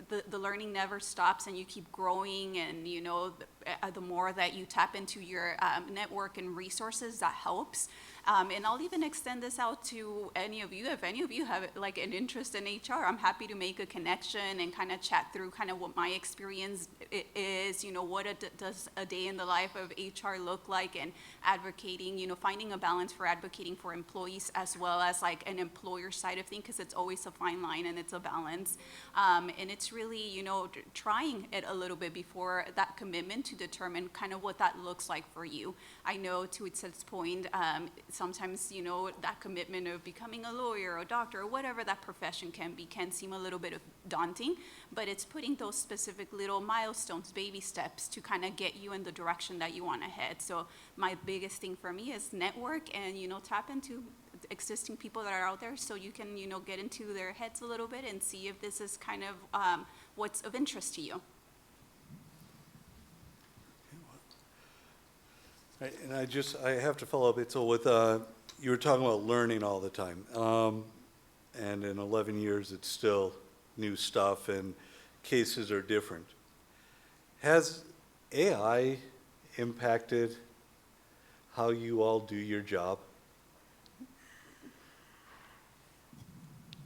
The learning never stops, and you keep growing, and the more that you tap into your network and resources, that helps. And I'll even extend this out to any of you. If any of you have like an interest in HR, I'm happy to make a connection and kind of chat through kind of what my experience is, what does a day in the life of HR look like, and advocating, finding a balance for advocating for employees as well as like an employer side of things, because it's always a fine line and it's a balance. And it's really, trying it a little bit before that commitment to determine kind of what that looks like for you. I know to Itzel's point, sometimes, that commitment of becoming a lawyer, a doctor, or whatever that profession can seem a little bit daunting, but it's putting those specific little milestones, baby steps to kind of get you in the direction that you want to head. So my biggest thing for me is network and, tap into existing people that are out there so you can, get into their heads a little bit and see if this is kind of what's of interest to you. And I have to follow up, Itzel, with, you were talking about learning all the time. And in 11 years, it's still new stuff and cases are different. Has AI impacted how you all do your job?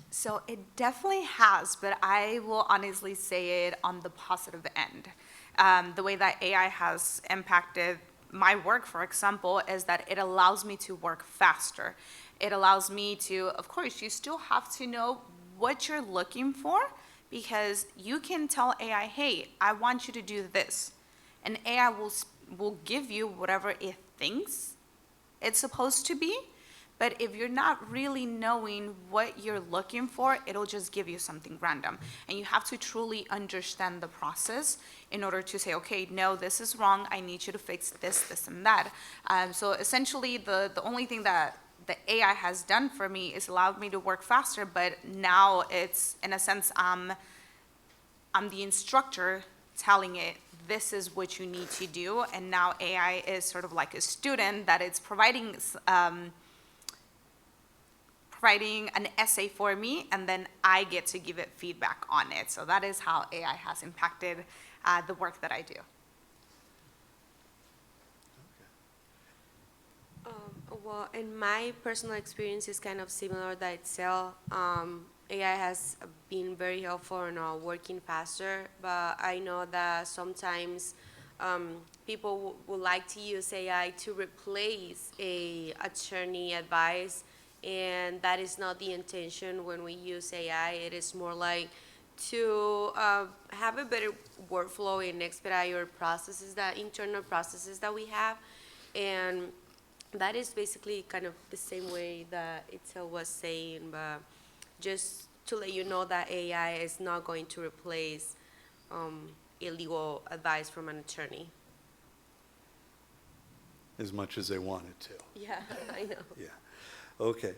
So it definitely has, but I will honestly say it on the positive end. The way that AI has impacted my work, for example, is that it allows me to work faster. It allows me to, of course, you still have to know what you're looking for, because you can tell AI, hey, I want you to do this. And AI will give you whatever it thinks it's supposed to be. But if you're not really knowing what you're looking for, it'll just give you something random. And you have to truly understand the process in order to say, okay, no, this is wrong. I need you to fix this, this, and that. So essentially, the only thing that the AI has done for me is allowed me to work faster, but now it's, in a sense, I'm the instructor telling it, this is what you need to do. And now AI is sort of like a student that it's providing an essay for me, and then I get to give it feedback on it. So that is how AI has impacted the work that I do. Well, in my personal experience is kind of similar that Excel. AI has been very helpful in working faster, but I know that sometimes people would like to use AI to replace a attorney advice, and that is not the intention when we use AI. It is more like to have a better workflow and expedite your processes, that internal processes that we have, and that is basically kind of the same way that Itzel was saying, but just to let you know that AI is not going to replace illegal advice from an attorney. As much as they wanted to. Yeah, I know. Yeah. Okay.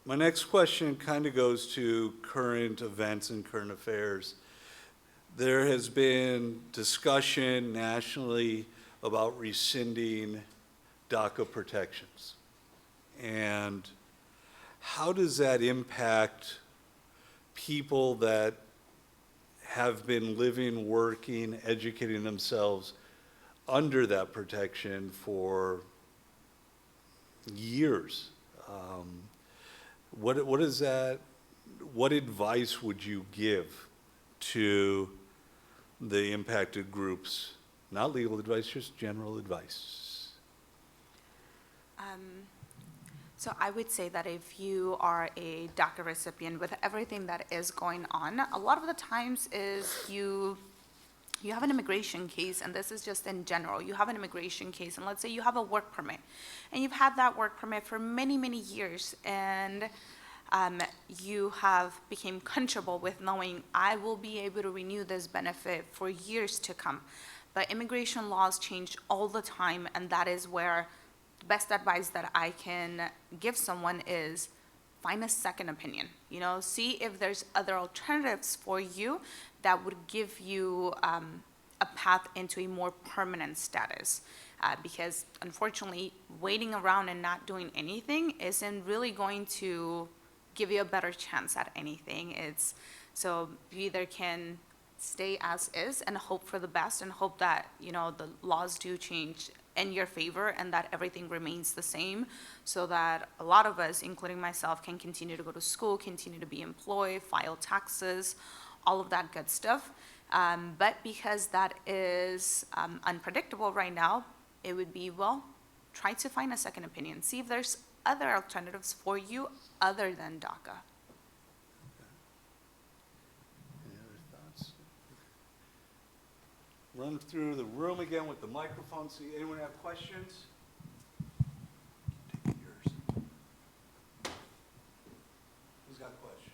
My next question kind of goes to current events and current affairs. There has been discussion nationally about rescinding DACA protections. And how does that impact people that have been living, working, educating themselves under that protection for years? What is that? What advice would you give to the impacted groups? Not legal advice, just general advice. So I would say that if you are a DACA recipient, with everything that is going on, a lot of the times is you have an immigration case, and this is just in general. You have an immigration case, and let's say you have a work permit, and you've had that work permit for many, many years, and you have become comfortable with knowing I will be able to renew this benefit for years to come. But immigration laws change all the time, and that is where the best advice that I can give someone is find a second opinion. See if there's other alternatives for you that would give you a path into a more permanent status. Because unfortunately, waiting around and not doing anything isn't really going to give you a better chance at anything. So you either can stay as is and hope for the best and hope that, the laws do change in your favor and that everything remains the same, so that a lot of us, including myself, can continue to go to school, continue to be employed, file taxes, all of that good stuff. But because that is unpredictable right now, it would be, try to find a second opinion. See if there's other alternatives for you other than DACA. Any other thoughts? Run through the room again with the microphone. See, anyone have questions? Take yours. Who's got questions?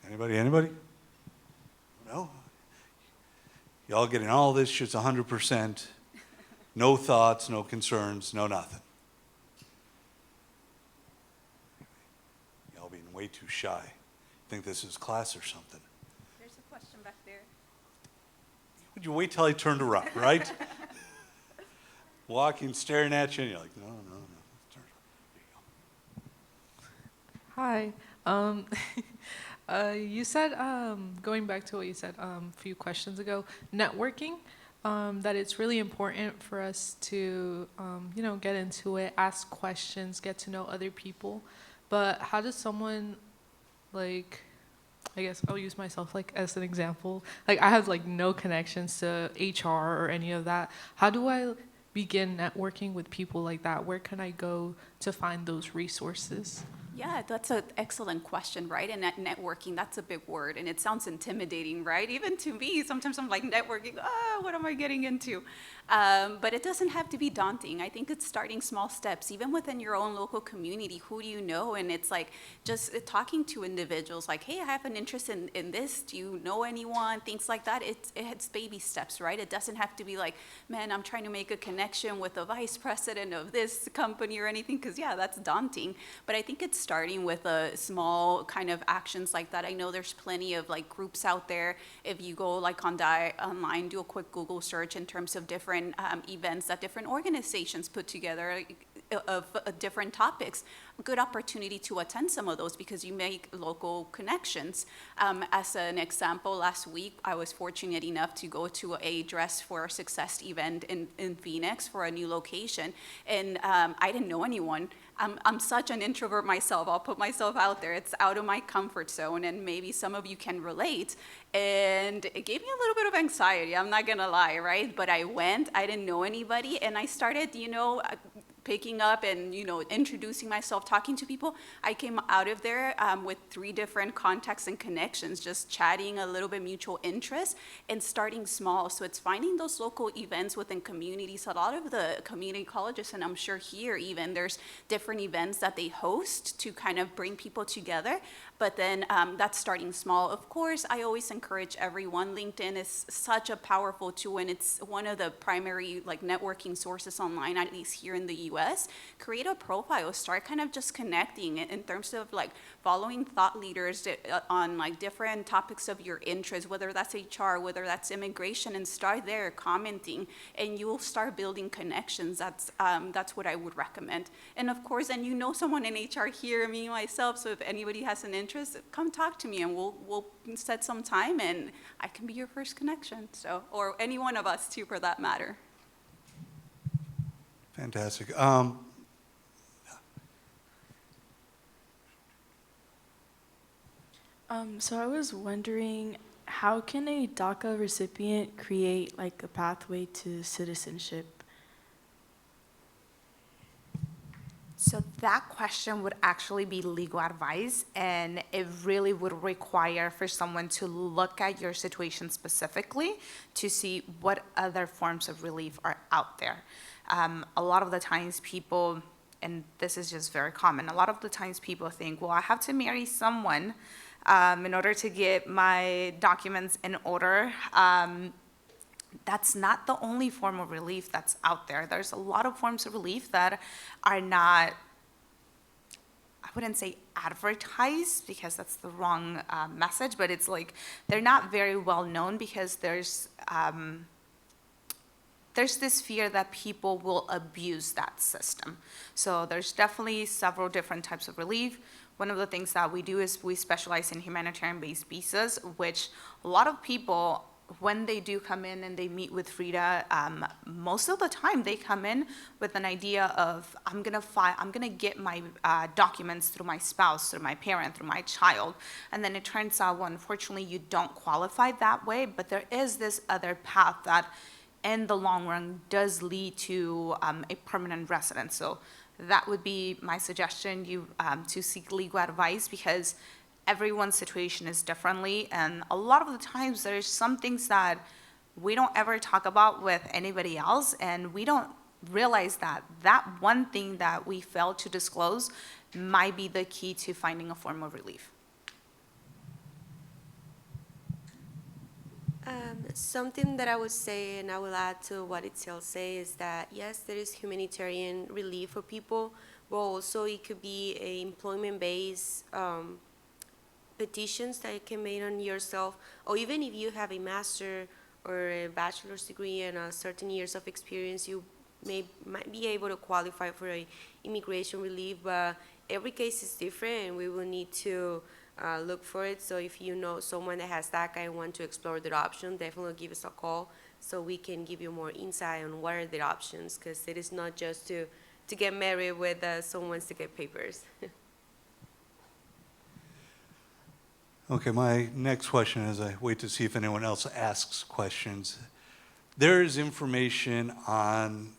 Anybody? No? Y'all getting all this shit's 100%. No thoughts, no concerns, no nothing. Y'all being way too shy. Think this is class or something. There's a question back there. Would you wait till I turned around, right? Walking, staring at you, and you're like, no. Turn around. There you go. Hi. You said, going back to what you said a few questions ago, networking, that it's really important for us to, get into it, ask questions, get to know other people. But how does someone, I guess I'll use myself as an example. I have no connections to HR or any of that. How do I begin networking with people like that? Where can I go to find those resources? Yeah, that's an excellent question, right? And networking, that's a big word, and it sounds intimidating, right? Even to me, sometimes I'm like, networking, what am I getting into? But it doesn't have to be daunting. I think it's starting small steps, even within your own local community. Who do you know? And it's just talking to individuals like, hey, I have an interest in this. Do you know anyone? Things like that. It's baby steps, right? It doesn't have to be like, man, I'm trying to make a connection with the vice president of this company or anything, because that's daunting. But I think it's starting with a small kind of actions like that. I know there's plenty of groups out there. If you go online, do a quick Google search in terms of different events that different organizations put together of different topics. Good opportunity to attend some of those because you make local connections. As an example, last week I was fortunate enough to go to a Dress for Success event in Phoenix for a new location, and I didn't know anyone. I'm such an introvert myself. I'll put myself out there. It's out of my comfort zone, and maybe some of you can relate. And it gave me a little bit of anxiety, I'm not gonna lie, right? But I went, I didn't know anybody, and I started, picking up and, introducing myself, talking to people. I came out of there with 3 different contacts and connections, just chatting, a little bit mutual interest, and starting small. So it's finding those local events within communities. A lot of the community colleges, and I'm sure here even, there's different events that they host to kind of bring people together. But then that's starting small. Of course, I always encourage everyone. LinkedIn is such a powerful tool, and it's one of the primary networking sources online, at least here in the U.S. Create a profile, start kind of just connecting in terms of following thought leaders on different topics of your interest, whether that's HR, whether that's immigration, and start there commenting, and you'll start building connections. That's what I would recommend. And of course, and someone in HR here, me myself. So if anybody has an interest, come talk to me, and we'll set some time, and I can be your first connection. So, or any one of us too, for that matter. Fantastic. So I was wondering, how can a DACA recipient create a pathway to citizenship? So that question would actually be legal advice, and it really would require for someone to look at your situation specifically to see what other forms of relief are out there. A lot of the times people, and this is just very common, a lot of the times people think, well, I have to marry someone in order to get my documents in order. That's not the only form of relief that's out there. There's a lot of forms of relief that are not, I wouldn't say advertised because that's the wrong message, but it's they're not very well known because there's there's this fear that people will abuse that system. So there's definitely several different types of relief. One of the things that we do is we specialize in humanitarian-based visas, which a lot of people, when they do come in and they meet with Frida, most of the time they come in with an idea of, I'm gonna get my documents through my spouse, through my parent, through my child. And then it turns out, well, unfortunately, you don't qualify that way, but there is this other path that in the long run does lead to a permanent residence. So that would be my suggestion, to seek legal advice, because everyone's situation is differently, and a lot of the times there's some things that we don't ever talk about with anybody else, and we don't realize that that one thing that we fail to disclose might be the key to finding a form of relief. Something that I would say, and I will add to what Itzel say, is that yes, there is humanitarian relief for people, but also it could be a employment-based petitions that you can make on yourself, or even if you have a master or a bachelor's degree and a certain years of experience, you might be able to qualify for a immigration relief, but every case is different, and we will need to look for it. So if you know someone that has DACA and want to explore that option, definitely give us a call so we can give you more insight on what are the options, because it is not just to get married with someone wants to get papers. Okay, my next question, as I wait to see if anyone else asks questions, there is information on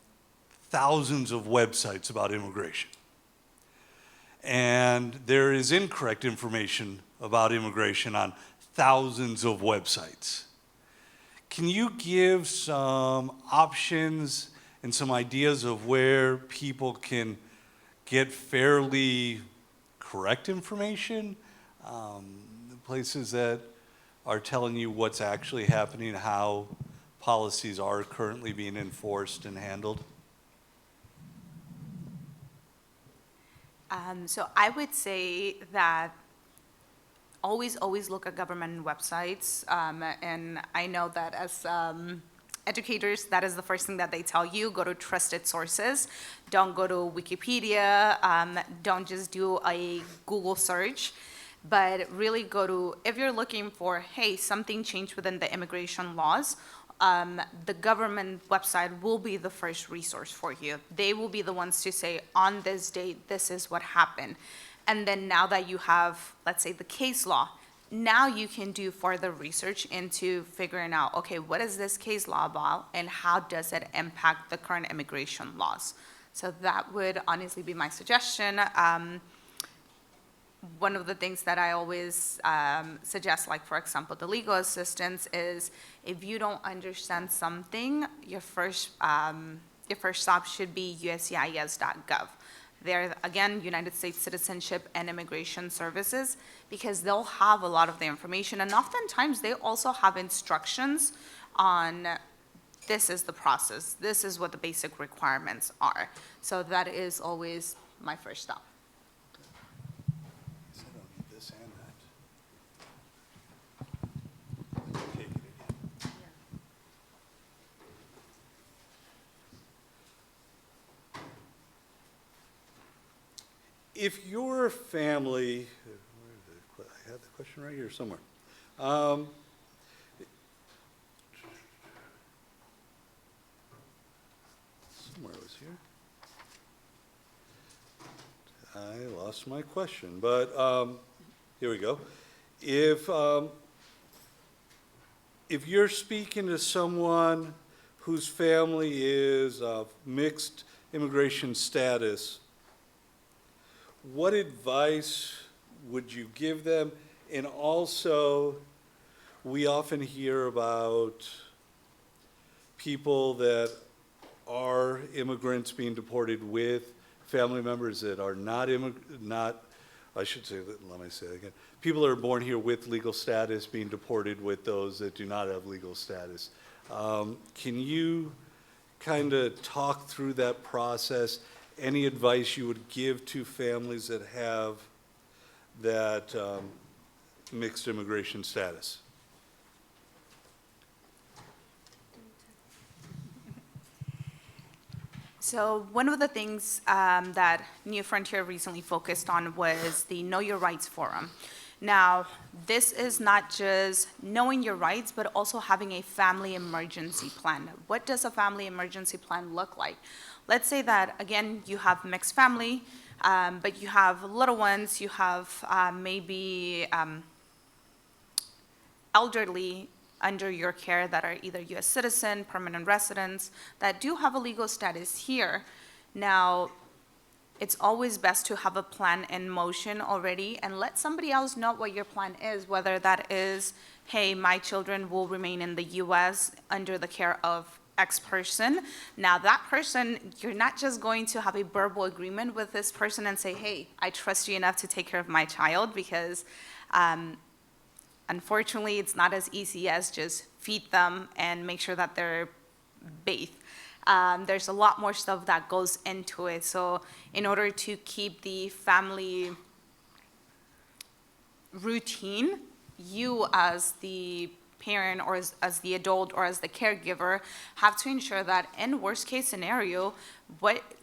thousands of websites about immigration. And there is incorrect information about immigration on thousands of websites. Can you give some options and some ideas of where people can get fairly correct information? Places that are telling you what's actually happening, how policies are currently being enforced and handled? So I would say that always look at government websites. And I know that as educators, that is the first thing that they tell you. Go to trusted sources. Don't go to Wikipedia. Don't just do a Google search. But really go to, if you're looking for, hey, something changed within the immigration laws, the government website will be the first resource for you. They will be the ones to say, on this date, this is what happened. And then now that you have, let's say, the case law, now you can do further research into figuring out, okay, what is this case law about and how does it impact the current immigration laws? So that would honestly be my suggestion. One of the things that I always suggest, like for example, the legal assistance, is if you don't understand something, your first stop should be uscis.gov. There, again, United States Citizenship and Immigration Services, because they'll have a lot of the information, and oftentimes they also have instructions on this is the process, this is what the basic requirements are. So that is always my first stop. If your family, I had the question right here somewhere. Somewhere it was here. I lost my question, but here we go. If you're speaking to someone whose family is of mixed immigration status, what advice would you give them? And also, we often hear about people that are immigrants being deported with family members that are not, I should say, let me say it again. People that are born here with legal status being deported with those that do not have legal status. Can you kind of talk through that process? Any advice you would give to families that have that mixed immigration status? So one of the things that New Frontier recently focused on was the Know Your Rights Forum. Now, this is not just knowing your rights, but also having a family emergency plan. What does a family emergency plan look like? Let's say that, again, you have mixed family, but you have little ones, you have maybe elderly under your care that are either U.S. citizen, permanent residents, that do have a legal status here. Now, it's always best to have a plan in motion already and let somebody else know what your plan is, whether that is, hey, my children will remain in the U.S. under the care of X person. Now that person, you're not just going to have a verbal agreement with this person and say, hey, I trust you enough to take care of my child, because unfortunately, it's not as easy as just feed them and make sure that they're bathed. There's a lot more stuff that goes into it. So in order to keep the family routine, you as the parent or as the adult or as the caregiver have to ensure that in worst case scenario,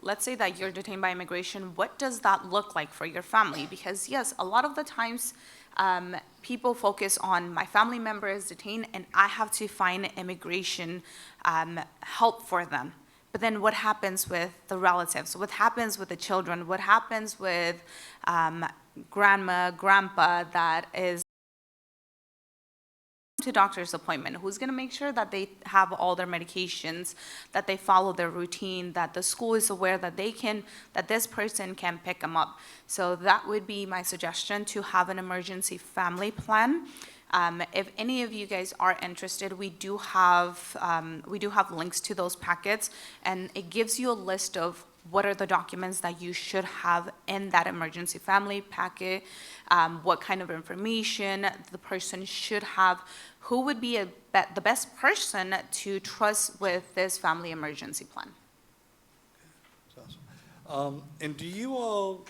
let's say that you're detained by immigration, what does that look like for your family? Because yes, a lot of the times people focus on my family member is detained and I have to find immigration help for them. But then what happens with the relatives? What happens with the children? What happens with grandma, grandpa that is to doctor's appointment? Who's going to make sure that they have all their medications, that they follow their routine, that the school is aware that that this person can pick them up? So that would be my suggestion, to have an emergency family plan. If any of you guys are interested, we do have links to those packets, and it gives you a list of what are the documents that you should have in that emergency family packet, what kind of information the person should have, who would be the best person to trust with this family emergency plan. That's awesome. And do you all,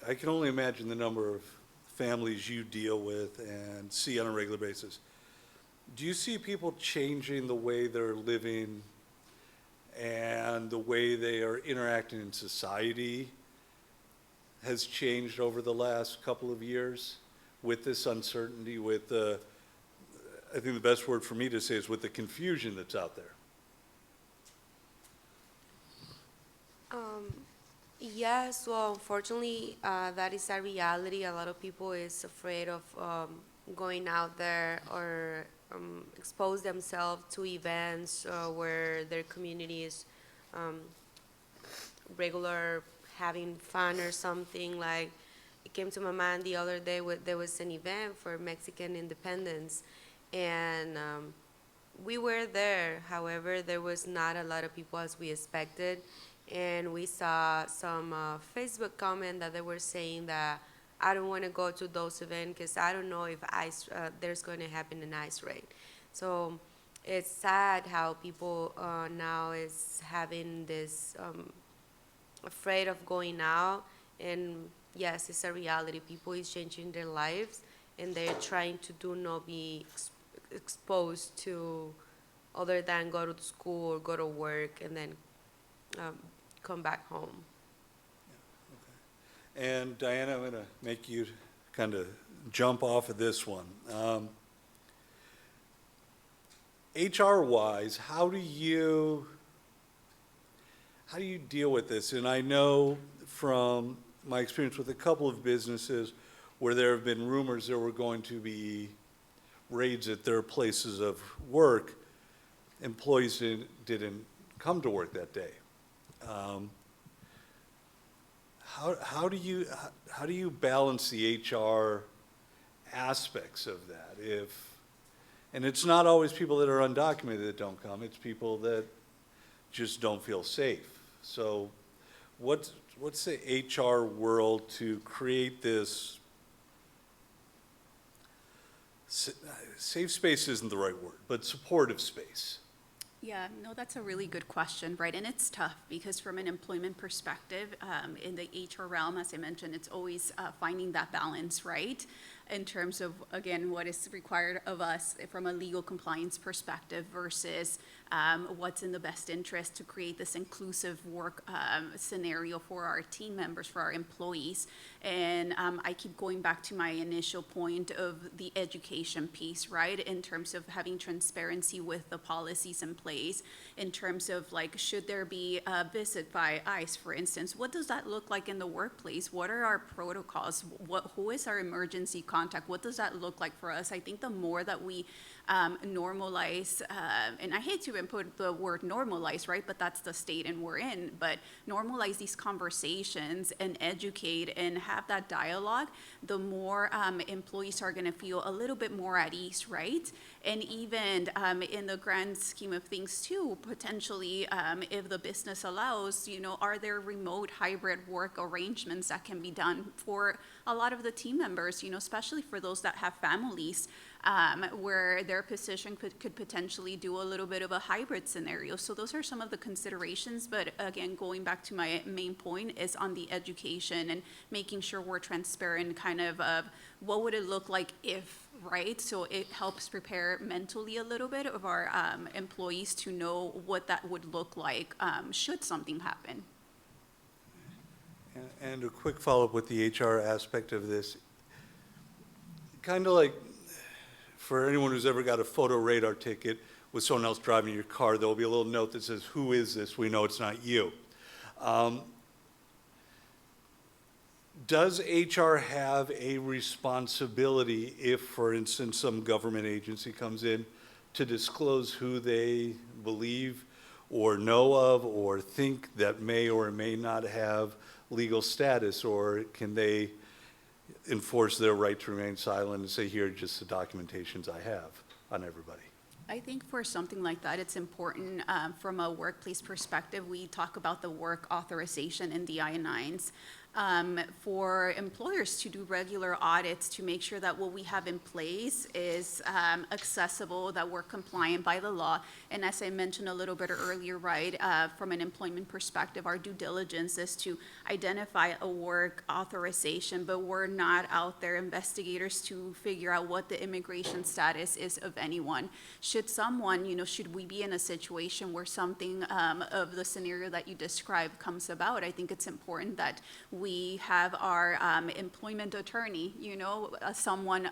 I can only imagine the number of families you deal with and see on a regular basis. Do you see people changing the way they're living and the way they are interacting in society has changed over the last couple of years with this uncertainty, with the, I think the best word for me to say is with the confusion that's out there? Yes, well, unfortunately, that is a reality. A lot of people is afraid of going out there or expose themselves to events where their community is regular having fun or something. Like, it came to my mind the other day, there was an event for Mexican independence, and we were there. However, there was not a lot of people as we expected. And we saw some Facebook comment that they were saying that I don't want to go to those events because I don't know if there's going to happen an ice raid. So it's sad how people now is having this afraid of going out. And yes, it's a reality. People is changing their lives, and they're trying to do not be exposed to other than go to school or go to work and then come back home. Yeah, okay. And Diana, I'm going to make you kind of jump off of this one. HR-wise, how do you deal with this? And I know from my experience with a couple of businesses where there have been rumors there were going to be raids at their places of work, employees didn't come to work that day. How do you balance the HR aspects of that? And it's not always people that are undocumented that don't come, it's people that just don't feel safe. So what's the HR world to create this, safe space isn't the right word, but supportive space? Yeah, no, that's a really good question, right? And it's tough because from an employment perspective, in the HR realm, as I mentioned, it's always finding that balance, right? In terms of, again, what is required of us from a legal compliance perspective versus what's in the best interest to create this inclusive work scenario for our team members, for our employees. And I keep going back to my initial point of the education piece, right? In terms of having transparency with the policies in place, in terms of like, should there be a visit by ICE, for instance? What does that look like in the workplace? What are our protocols? Who is our emergency contact? What does that look like for us? I think the more that we normalize, and I hate to even put the word normalize, right? But that's the state and we're in. But normalize these conversations and educate and have that dialogue, the more employees are going to feel a little bit more at ease, right? And even in the grand scheme of things too, potentially, if the business allows, are there remote hybrid work arrangements that can be done for a lot of the team members, especially for those that have families, where their position could potentially do a little bit of a hybrid scenario. So those are some of the considerations, but again, going back to my main point is on the education and making sure we're transparent kind of what would it look like if, right? So it helps prepare mentally a little bit of our employees to know what that would look like should something happen. And a quick follow-up with the HR aspect of this. Kind of like, for anyone who's ever got a photo radar ticket with someone else driving your car, there'll be a little note that says, "Who is this? We know it's not you." Does HR have a responsibility if, for instance, some government agency comes in to disclose who they believe or know of or think that may or may not have legal status, or can they enforce their right to remain silent and say, "Here are just the documentations I have on everybody"? I think for something like that, it's important from a workplace perspective. We talk about the work authorization in the I-9s. For employers to do regular audits to make sure that what we have in place is accessible, that we're compliant by the law. And as I mentioned a little bit earlier, right, from an employment perspective, our due diligence is to identify a work authorization, but we're not out there, investigators, to figure out what the immigration status is of anyone. Should someone, should we be in a situation where something of the scenario that you described comes about, I think it's important that we have our employment attorney, someone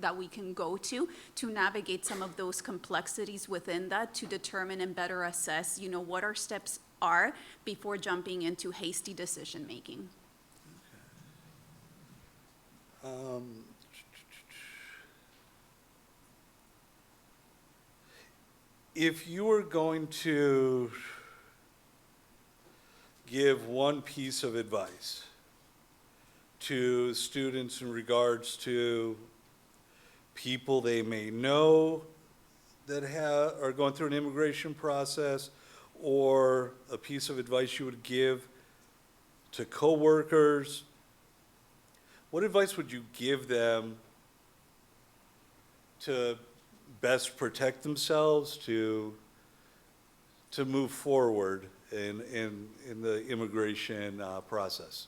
that we can go to navigate some of those complexities within that, to determine and better assess, what our steps are before jumping into hasty decision making. If you were going to give one piece of advice to students in regards to people they may know that are going through an immigration process, or a piece of advice you would give to coworkers, what advice would you give them to best protect themselves, to move forward in the immigration process?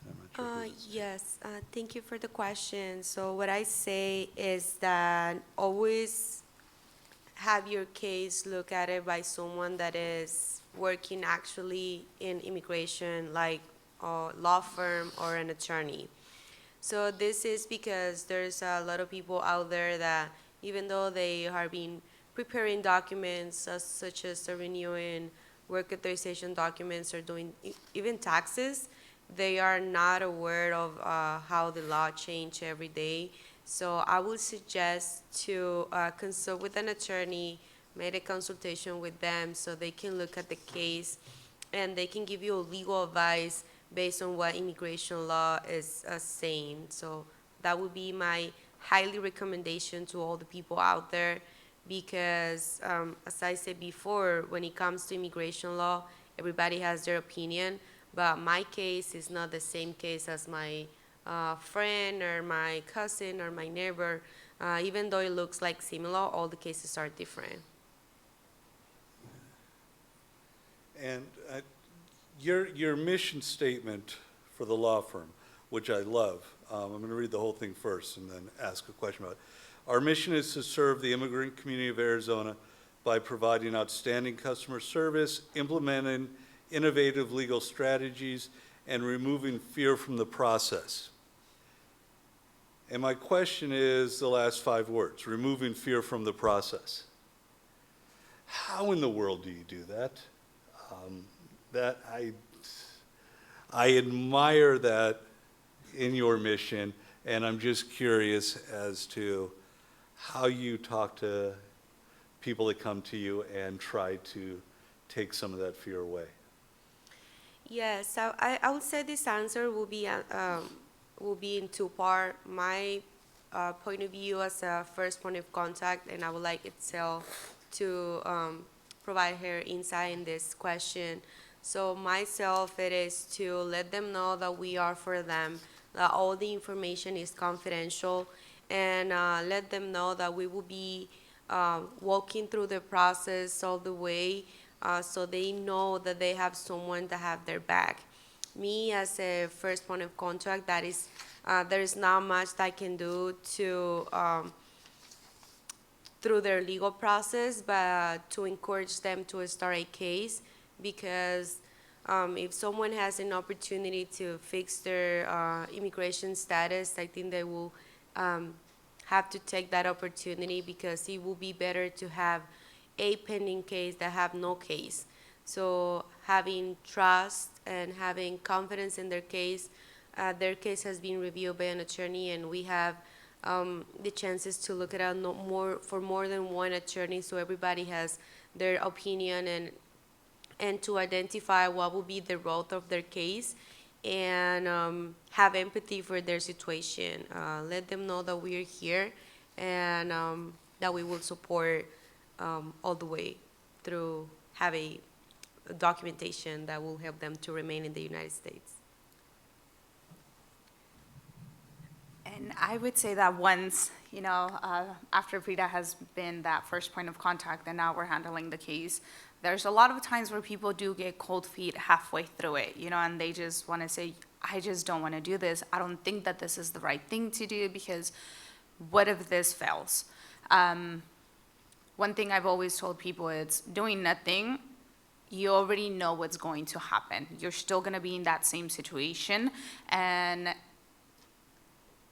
I'm not sure Yes, thank you for the question. So what I say is that always have your case look at it by someone that is working actually in immigration, like a law firm or an attorney. So this is because there's a lot of people out there that, even though they are being preparing documents such as renewing work authorization documents or doing even taxes, they are not aware of how the law changes every day. So I would suggest to consult with an attorney, make a consultation with them so they can look at the case and they can give you legal advice based on what immigration law is saying. So that would be my highly recommendation to all the people out there, because as I said before, when it comes to immigration law, everybody has their opinion, but my case is not the same case as my friend or my cousin or my neighbor. Even though it looks like similar, all the cases are different. And your mission statement for the law firm, which I love, I'm going to read the whole thing first and then ask a question about it. Our mission is to serve the immigrant community of Arizona by providing outstanding customer service, implementing innovative legal strategies, and removing fear from the process. And my question is the last 5 words, removing fear from the process. How in the world do you do that? I admire that in your mission, and I'm just curious as to how you talk to people that come to you and try to take some of that fear away. Yes, so I would say this answer will be in 2 parts. My point of view as a first point of contact, and I would like itself to provide her insight in this question. So myself, it is to let them know that we are for them, that all the information is confidential, and let them know that we will be walking through the process all the way, so they know that they have someone to have their back. Me as a first point of contact, that is, there is not much that I can do to through their legal process, but to encourage them to start a case, because if someone has an opportunity to fix their immigration status, I think they will have to take that opportunity, because it will be better to have a pending case than have no case. So having trust and having confidence in their case has been reviewed by an attorney, and we have the chances to look at it for more than one attorney, so everybody has their opinion, and to identify what will be the road of their case, and have empathy for their situation. Let them know that we are here, and that we will support all the way through, have a documentation that will help them to remain in the United States. And I would say that once, after Frida has been that first point of contact and now we're handling the case, there's a lot of times where people do get cold feet halfway through it, and they just want to say, I just don't want to do this. I don't think that this is the right thing to do, because what if this fails? One thing I've always told people is doing nothing, you already know what's going to happen. You're still going to be in that same situation. And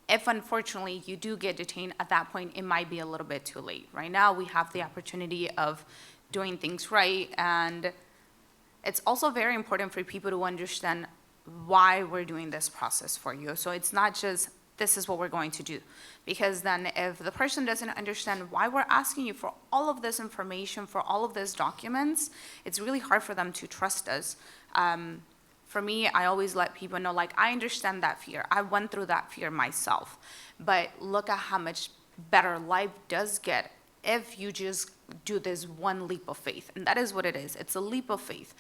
if unfortunately you do get detained at that point, it might be a little bit too late. Right now, we have the opportunity of doing things right. And it's also very important for people to understand why we're doing this process for you. So it's not just, this is what we're going to do. Because then if the person doesn't understand why we're asking you for all of this information, for all of these documents, it's really hard for them to trust us. For me, I always let people know, I understand that fear. I went through that fear myself. But look at how much better life does get if you just do this one leap of faith. And that is what it is. It's a leap of faith.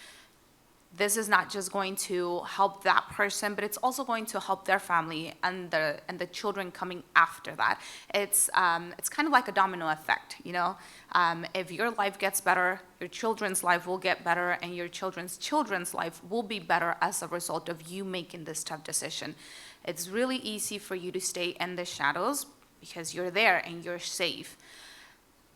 This is not just going to help that person, but it's also going to help their family and the children coming after that. It's kind of like a domino effect, If your life gets better, your children's life will get better, and your children's life will be better as a result of you making this tough decision. It's really easy for you to stay in the shadows because you're there and you're safe.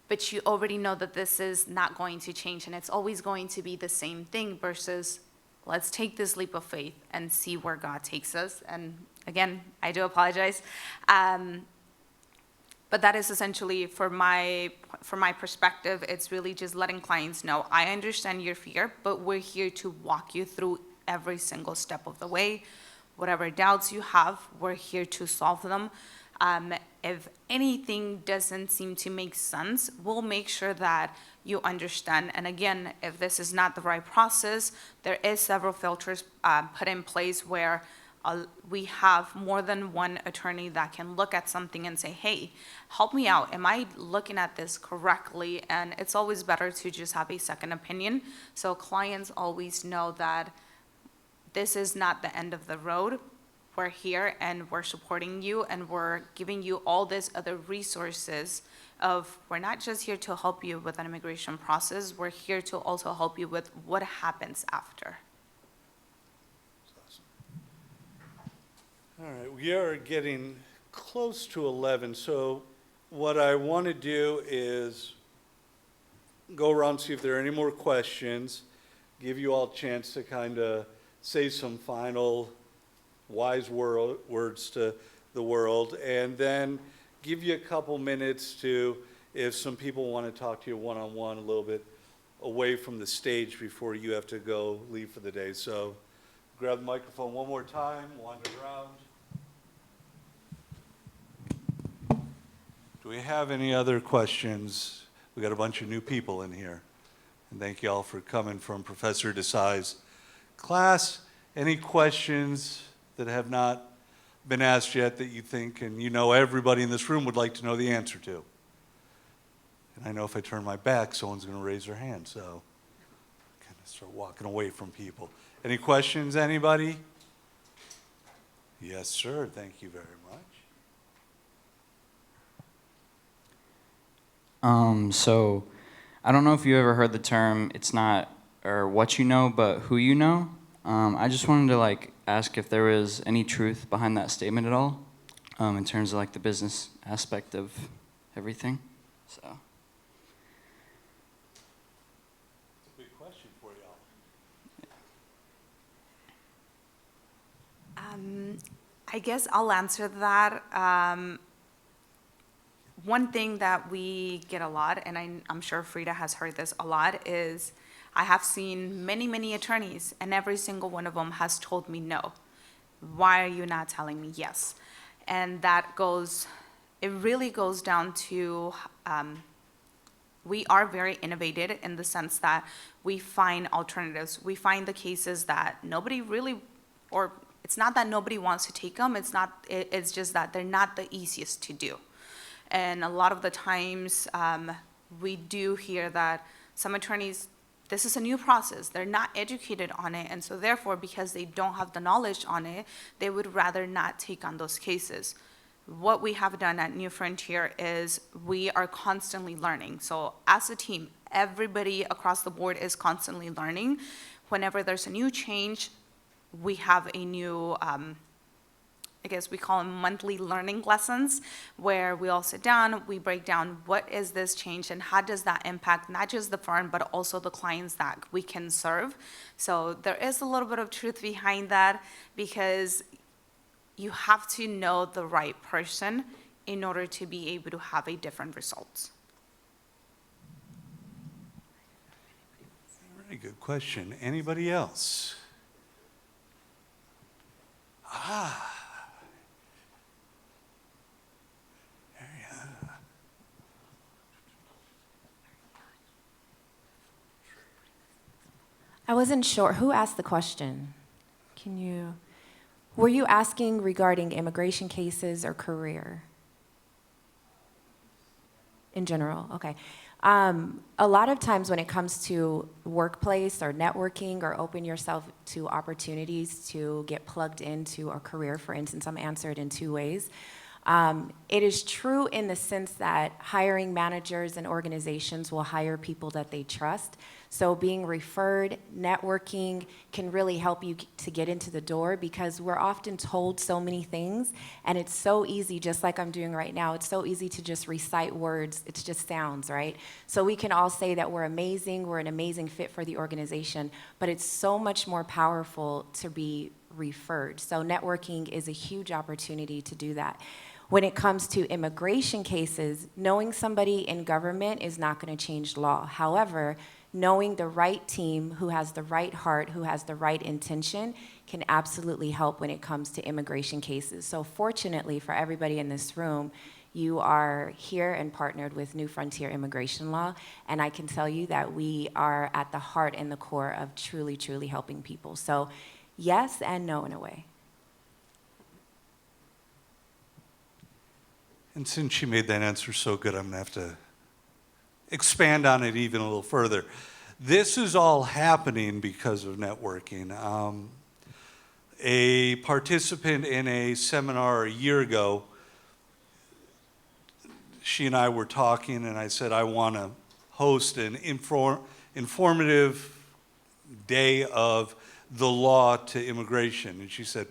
But you already know that this is not going to change, and it's always going to be the same thing, versus let's take this leap of faith and see where God takes us. And again, I do apologize. But that is essentially, for my perspective, it's really just letting clients know, I understand your fear, but we're here to walk you through every single step of the way. Whatever doubts you have, we're here to solve them. If anything doesn't seem to make sense, we'll make sure that you understand. And again, if this is not the right process, there is several filters put in place where we have more than one attorney that can look at something and say, hey, help me out. Am I looking at this correctly? And it's always better to just have a second opinion. So clients always know that this is not the end of the road. We're here and we're supporting you, and we're giving you all these other resources of, we're not just here to help you with an immigration process, we're here to also help you with what happens after. All right, we are getting close to 11, so what I want to do is go around, see if there are any more questions, give you all a chance to kind of say some final wise words to the world, and then give you a couple minutes to, if some people want to talk to you one-on-one a little bit away from the stage before you have to go leave for the day. So grab the microphone one more time, wander around. Do we have any other questions? We got a bunch of new people in here. And thank you all for coming from Professor Desai's class. Any questions that have not been asked yet that you think, and you know everybody in this room would like to know the answer to? And I know if I turn my back, someone's going to raise their hand, so kind of start walking away from people. Any questions, anybody? Yes, sir. Thank you very much. So I don't know if you ever heard the term, it's not or what you know, but who you know. I just wanted to ask if there was any truth behind that statement at all, in terms of the business aspect of everything. So. It's a big question for y'all. I guess I'll answer that. One thing that we get a lot, and I'm sure Frida has heard this a lot, is I have seen many, many attorneys, and every single one of them has told me no. Why are you not telling me yes? And it really goes down to, we are very innovative in the sense that we find alternatives. We find the cases that nobody really, or it's not that nobody wants to take them, it's just that they're not the easiest to do. And a lot of the times, we do hear that some attorneys, this is a new process, they're not educated on it, and so therefore, because they don't have the knowledge on it, they would rather not take on those cases. What we have done at New Frontier is we are constantly learning. So as a team, everybody across the board is constantly learning. Whenever there's a new change, we have a new, I guess we call them monthly learning lessons, where we all sit down, we break down what is this change and how does that impact not just the firm, but also the clients that we can serve. So there is a little bit of truth behind that, because you have to know the right person in order to be able to have a different result. Very good question. Anybody else? I wasn't sure. Who asked the question? Were you asking regarding immigration cases or career? In general, okay. A lot of times when it comes to workplace or networking or open yourself to opportunities to get plugged into a career, for instance, I'm answered in two ways. It is true in the sense that hiring managers and organizations will hire people that they trust. So being referred, networking can really help you to get into the door, because we're often told so many things, and it's so easy, just like I'm doing right now, it's so easy to just recite words. It's just sounds, right? So we can all say that we're amazing, we're an amazing fit for the organization, but it's so much more powerful to be referred. So networking is a huge opportunity to do that. When it comes to immigration cases, knowing somebody in government is not going to change law. However, knowing the right team who has the right heart, who has the right intention, can absolutely help when it comes to immigration cases. So fortunately for everybody in this room, you are here and partnered with New Frontier Immigration Law, and I can tell you that we are at the heart and the core of truly, truly helping people. So yes and no in a way. And since she made that answer so good, I'm going to have to expand on it even a little further. This is all happening because of networking. A participant in a seminar a year ago, she and I were talking, and I said, I want to host an informative day of the law to immigration. And she said,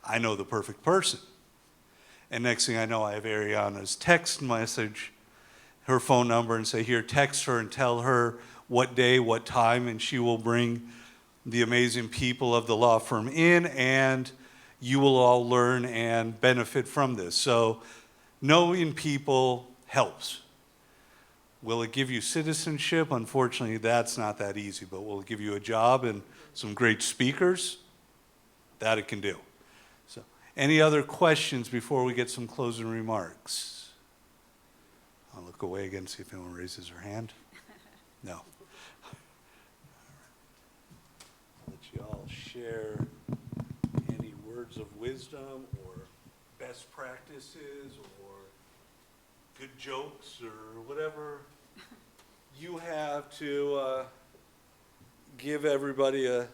I know the perfect person. And next thing I know, I have Ariana's text message, her phone number, and say, here, text her and tell her what day, what time, and she will bring the amazing people of the law firm in, and you will all learn and benefit from this. So knowing people helps. Will it give you citizenship? Unfortunately, that's not that easy, but will it give you a job and some great speakers? That it can do. So, any other questions before we get some closing remarks? I'll look away again, see if anyone raises their hand. No. All right. I'll let you all share any words of wisdom or best practices or good jokes or whatever you have to give everybody a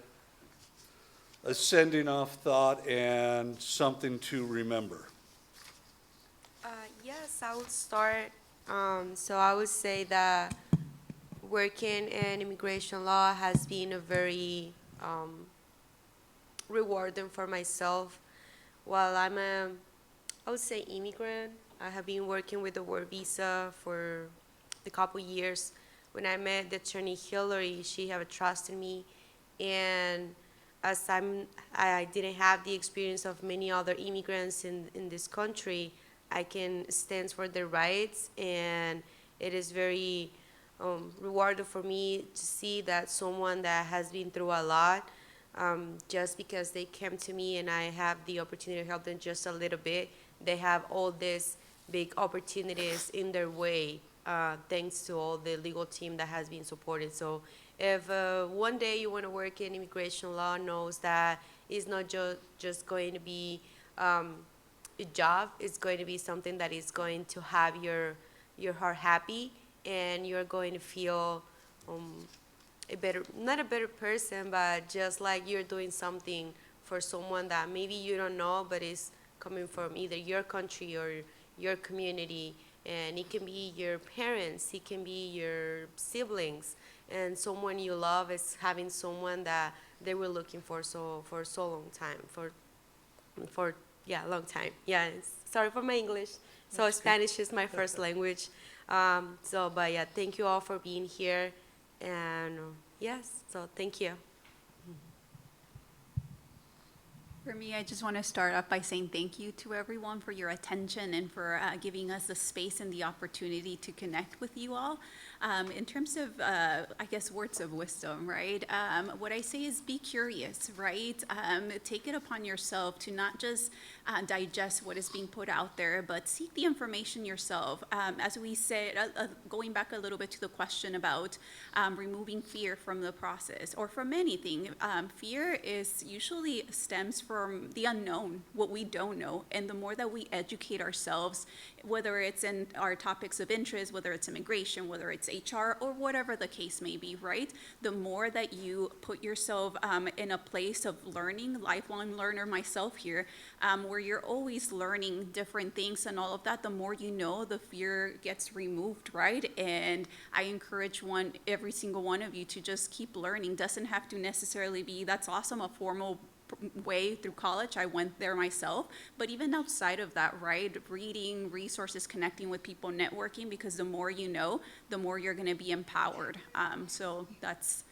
sending off thought and something to remember. Yes, I would start. So I would say that working in immigration law has been a very rewarding for myself. While I would say immigrant, I have been working with the work visa for a couple years. When I met the attorney Hillary, she had a trust in me, and as I didn't have the experience of many other immigrants in this country, I can stand for their rights, and it is very rewarding for me to see that someone that has been through a lot, just because they came to me and I have the opportunity to help them just a little bit, they have all these big opportunities in their way, thanks to all the legal team that has been supported. So if one day you want to work in immigration law, knows that it's not just going to be a job, it's going to be something that is going to have your heart happy, and you're going to feel a better, not a better person, but just like you're doing something for someone that maybe you don't know, but is coming from either your country or your community. And it can be your parents, it can be your siblings, and someone you love is having someone that they were looking for so long time, long time. Yeah, sorry for my English. So Spanish is my first language. But yeah, thank you all for being here, and yes, so thank you. For me, I just want to start off by saying thank you to everyone for your attention and for giving us the space and the opportunity to connect with you all. In terms of, I guess, words of wisdom, right? What I say is be curious, right? Take it upon yourself to not just digest what is being put out there, but seek the information yourself. As we said, going back a little bit to the question about removing fear from the process or from anything, fear is usually stems from the unknown, what we don't know. And the more that we educate ourselves, whether it's in our topics of interest, whether it's immigration, whether it's HR, or whatever the case may be, right? The more that you put yourself in a place of learning, lifelong learner myself here, where you're always learning different things and all of that, the more you know, the fear gets removed, right? And I encourage every single one of you to just keep learning. Doesn't have to necessarily be, that's awesome, a formal way through college. I went there myself, but even outside of that, right? Reading, resources, connecting with people, networking, because the more you know, the more you're going to be empowered. So that's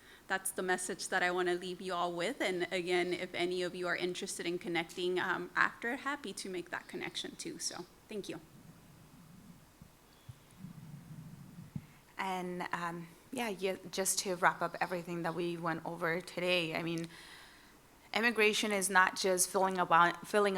the message that I want to leave you all with. And again, if any of you are interested in connecting after, happy to make that connection too. So thank you. And just to wrap up everything that we went over today, I mean, immigration is not just filling a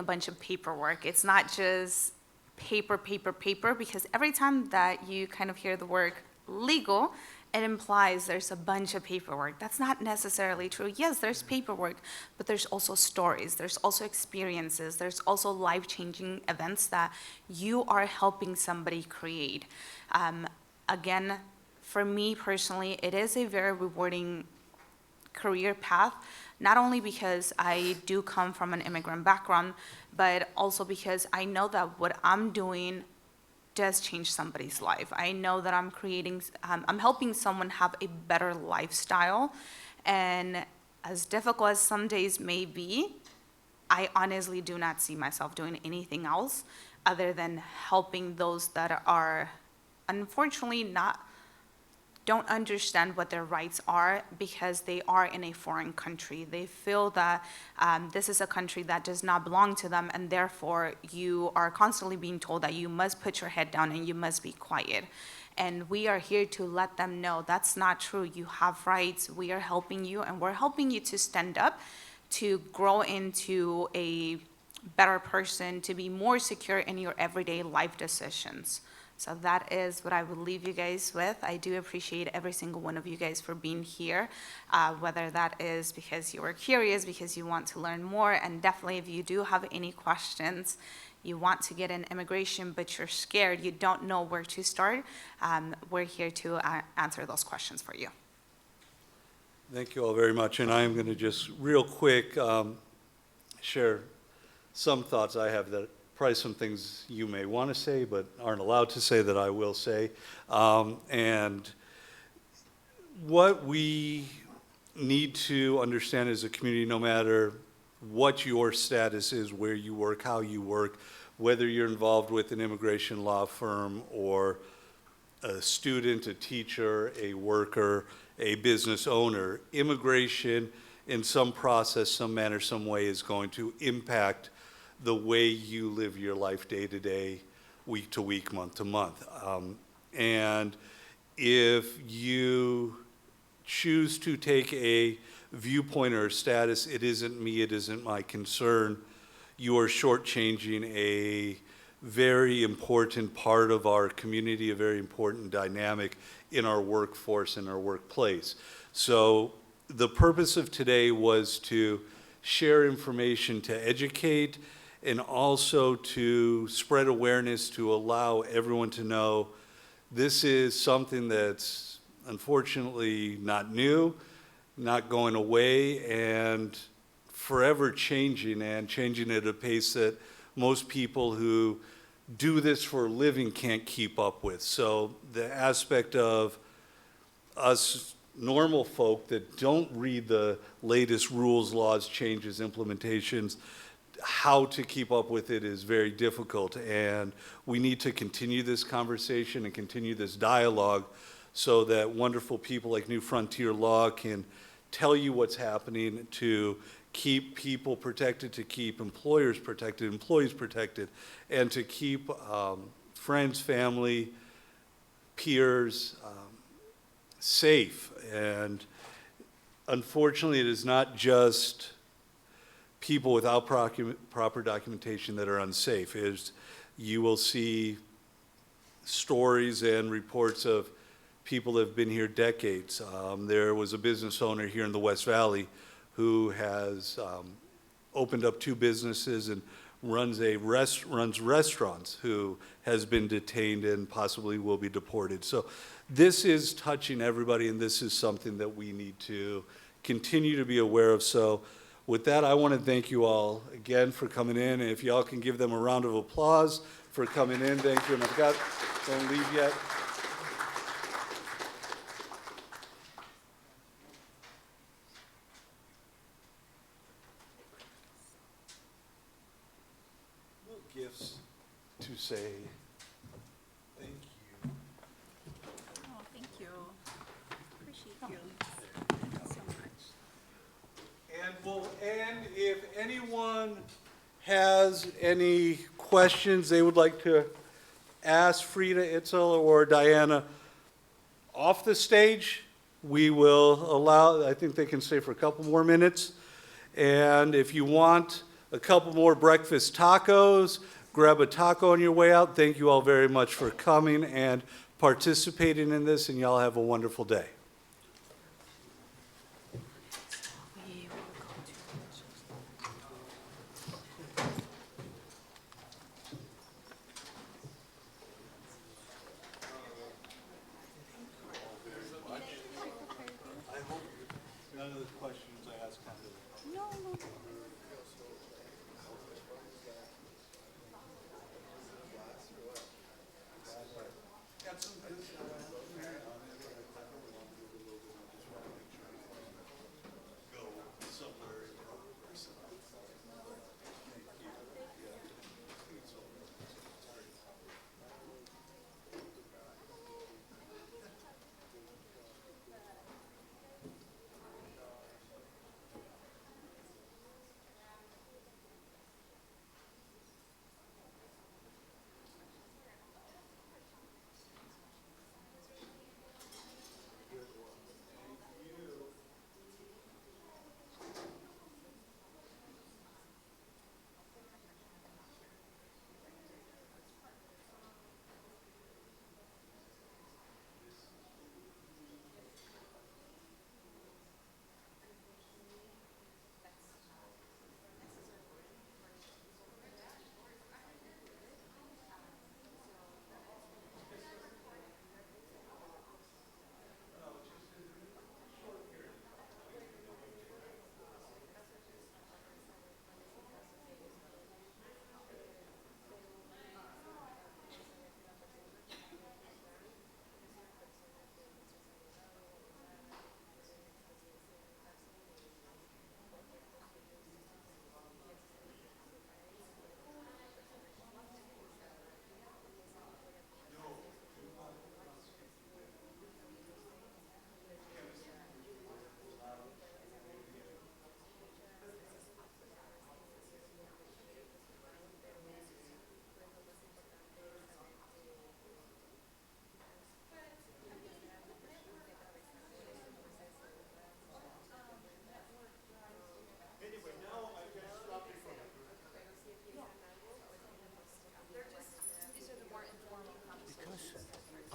bunch of paperwork. It's not just paper, because every time that you kind of hear the word legal, it implies there's a bunch of paperwork. That's not necessarily true. Yes, there's paperwork, but there's also stories, there's also experiences, there's also life-changing events that you are helping somebody create. Again, for me personally, it is a very rewarding career path, not only because I do come from an immigrant background, but also because I know that what I'm doing does change somebody's life. I know that I'm helping someone have a better lifestyle, and as difficult as some days may be, I honestly do not see myself doing anything else. other than helping those that are unfortunately don't understand what their rights are because they are in a foreign country. They feel that this is a country that does not belong to them, and therefore you are constantly being told that you must put your head down and you must be quiet. And we are here to let them know that's not true. You have rights. We are helping you, and we're helping you to stand up, to grow into a better person, to be more secure in your everyday life decisions. So that is what I would leave you guys with. I do appreciate every single one of you guys for being here, whether that is because you were curious, because you want to learn more, and definitely if you do have any questions, you want to get in immigration, but you're scared, you don't know where to start, we're here to answer those questions for you. Thank you all very much, and I am going to just real quick share some thoughts I have that probably some things you may want to say but aren't allowed to say that I will say. And what we need to understand as a community, no matter what your status is, where you work, how you work, whether you're involved with an immigration law firm or a student, a teacher, a worker, a business owner, immigration in some process, some manner, some way is going to impact the way you live your life day to day, week to week, month to month. And if you choose to take a viewpoint or a status, it isn't me, it isn't my concern, you are shortchanging a very important part of our community, a very important dynamic in our workforce, in our workplace. So the purpose of today was to share information, to educate, and also to spread awareness, to allow everyone to know this is something that's unfortunately not new, not going away, and forever changing, and changing at a pace that most people who do this for a living can't keep up with. So the aspect of us normal folk that don't read the latest rules, laws, changes, implementations, how to keep up with it is very difficult, and we need to continue this conversation and continue this dialogue so that wonderful people like New Frontier Law can tell you what's happening to keep people protected, to keep employers protected, employees protected, and to keep friends, family, peers safe. And unfortunately, it is not just people without proper documentation that are unsafe. You will see stories and reports of people that have been here decades. There was a business owner here in the West Valley who has opened up 2 businesses and runs restaurants, who has been detained and possibly will be deported. So this is touching everybody, and this is something that we need to continue to be aware of. So with that, I want to thank you all again for coming in, and if y'all can give them a round of applause for coming in, thank you. And don't leave yet. Little gifts to say thank you. Oh, thank you. Appreciate you. Thank you so much. And if anyone has any questions they would like to ask Frida, Itzel, or Diana off the stage, we will allow, I think they can stay for a couple more minutes. And if you want a couple more breakfast tacos, grab a taco on your way out. Thank you all very much for coming and participating in this, and y'all have a wonderful day. None of the questions I asked kind of. Got some good stuff.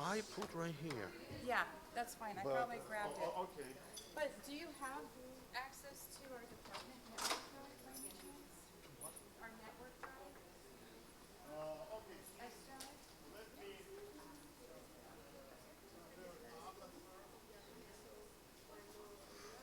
I put right here. Yeah, that's fine. I But- probably grabbed it. Okay. But do you have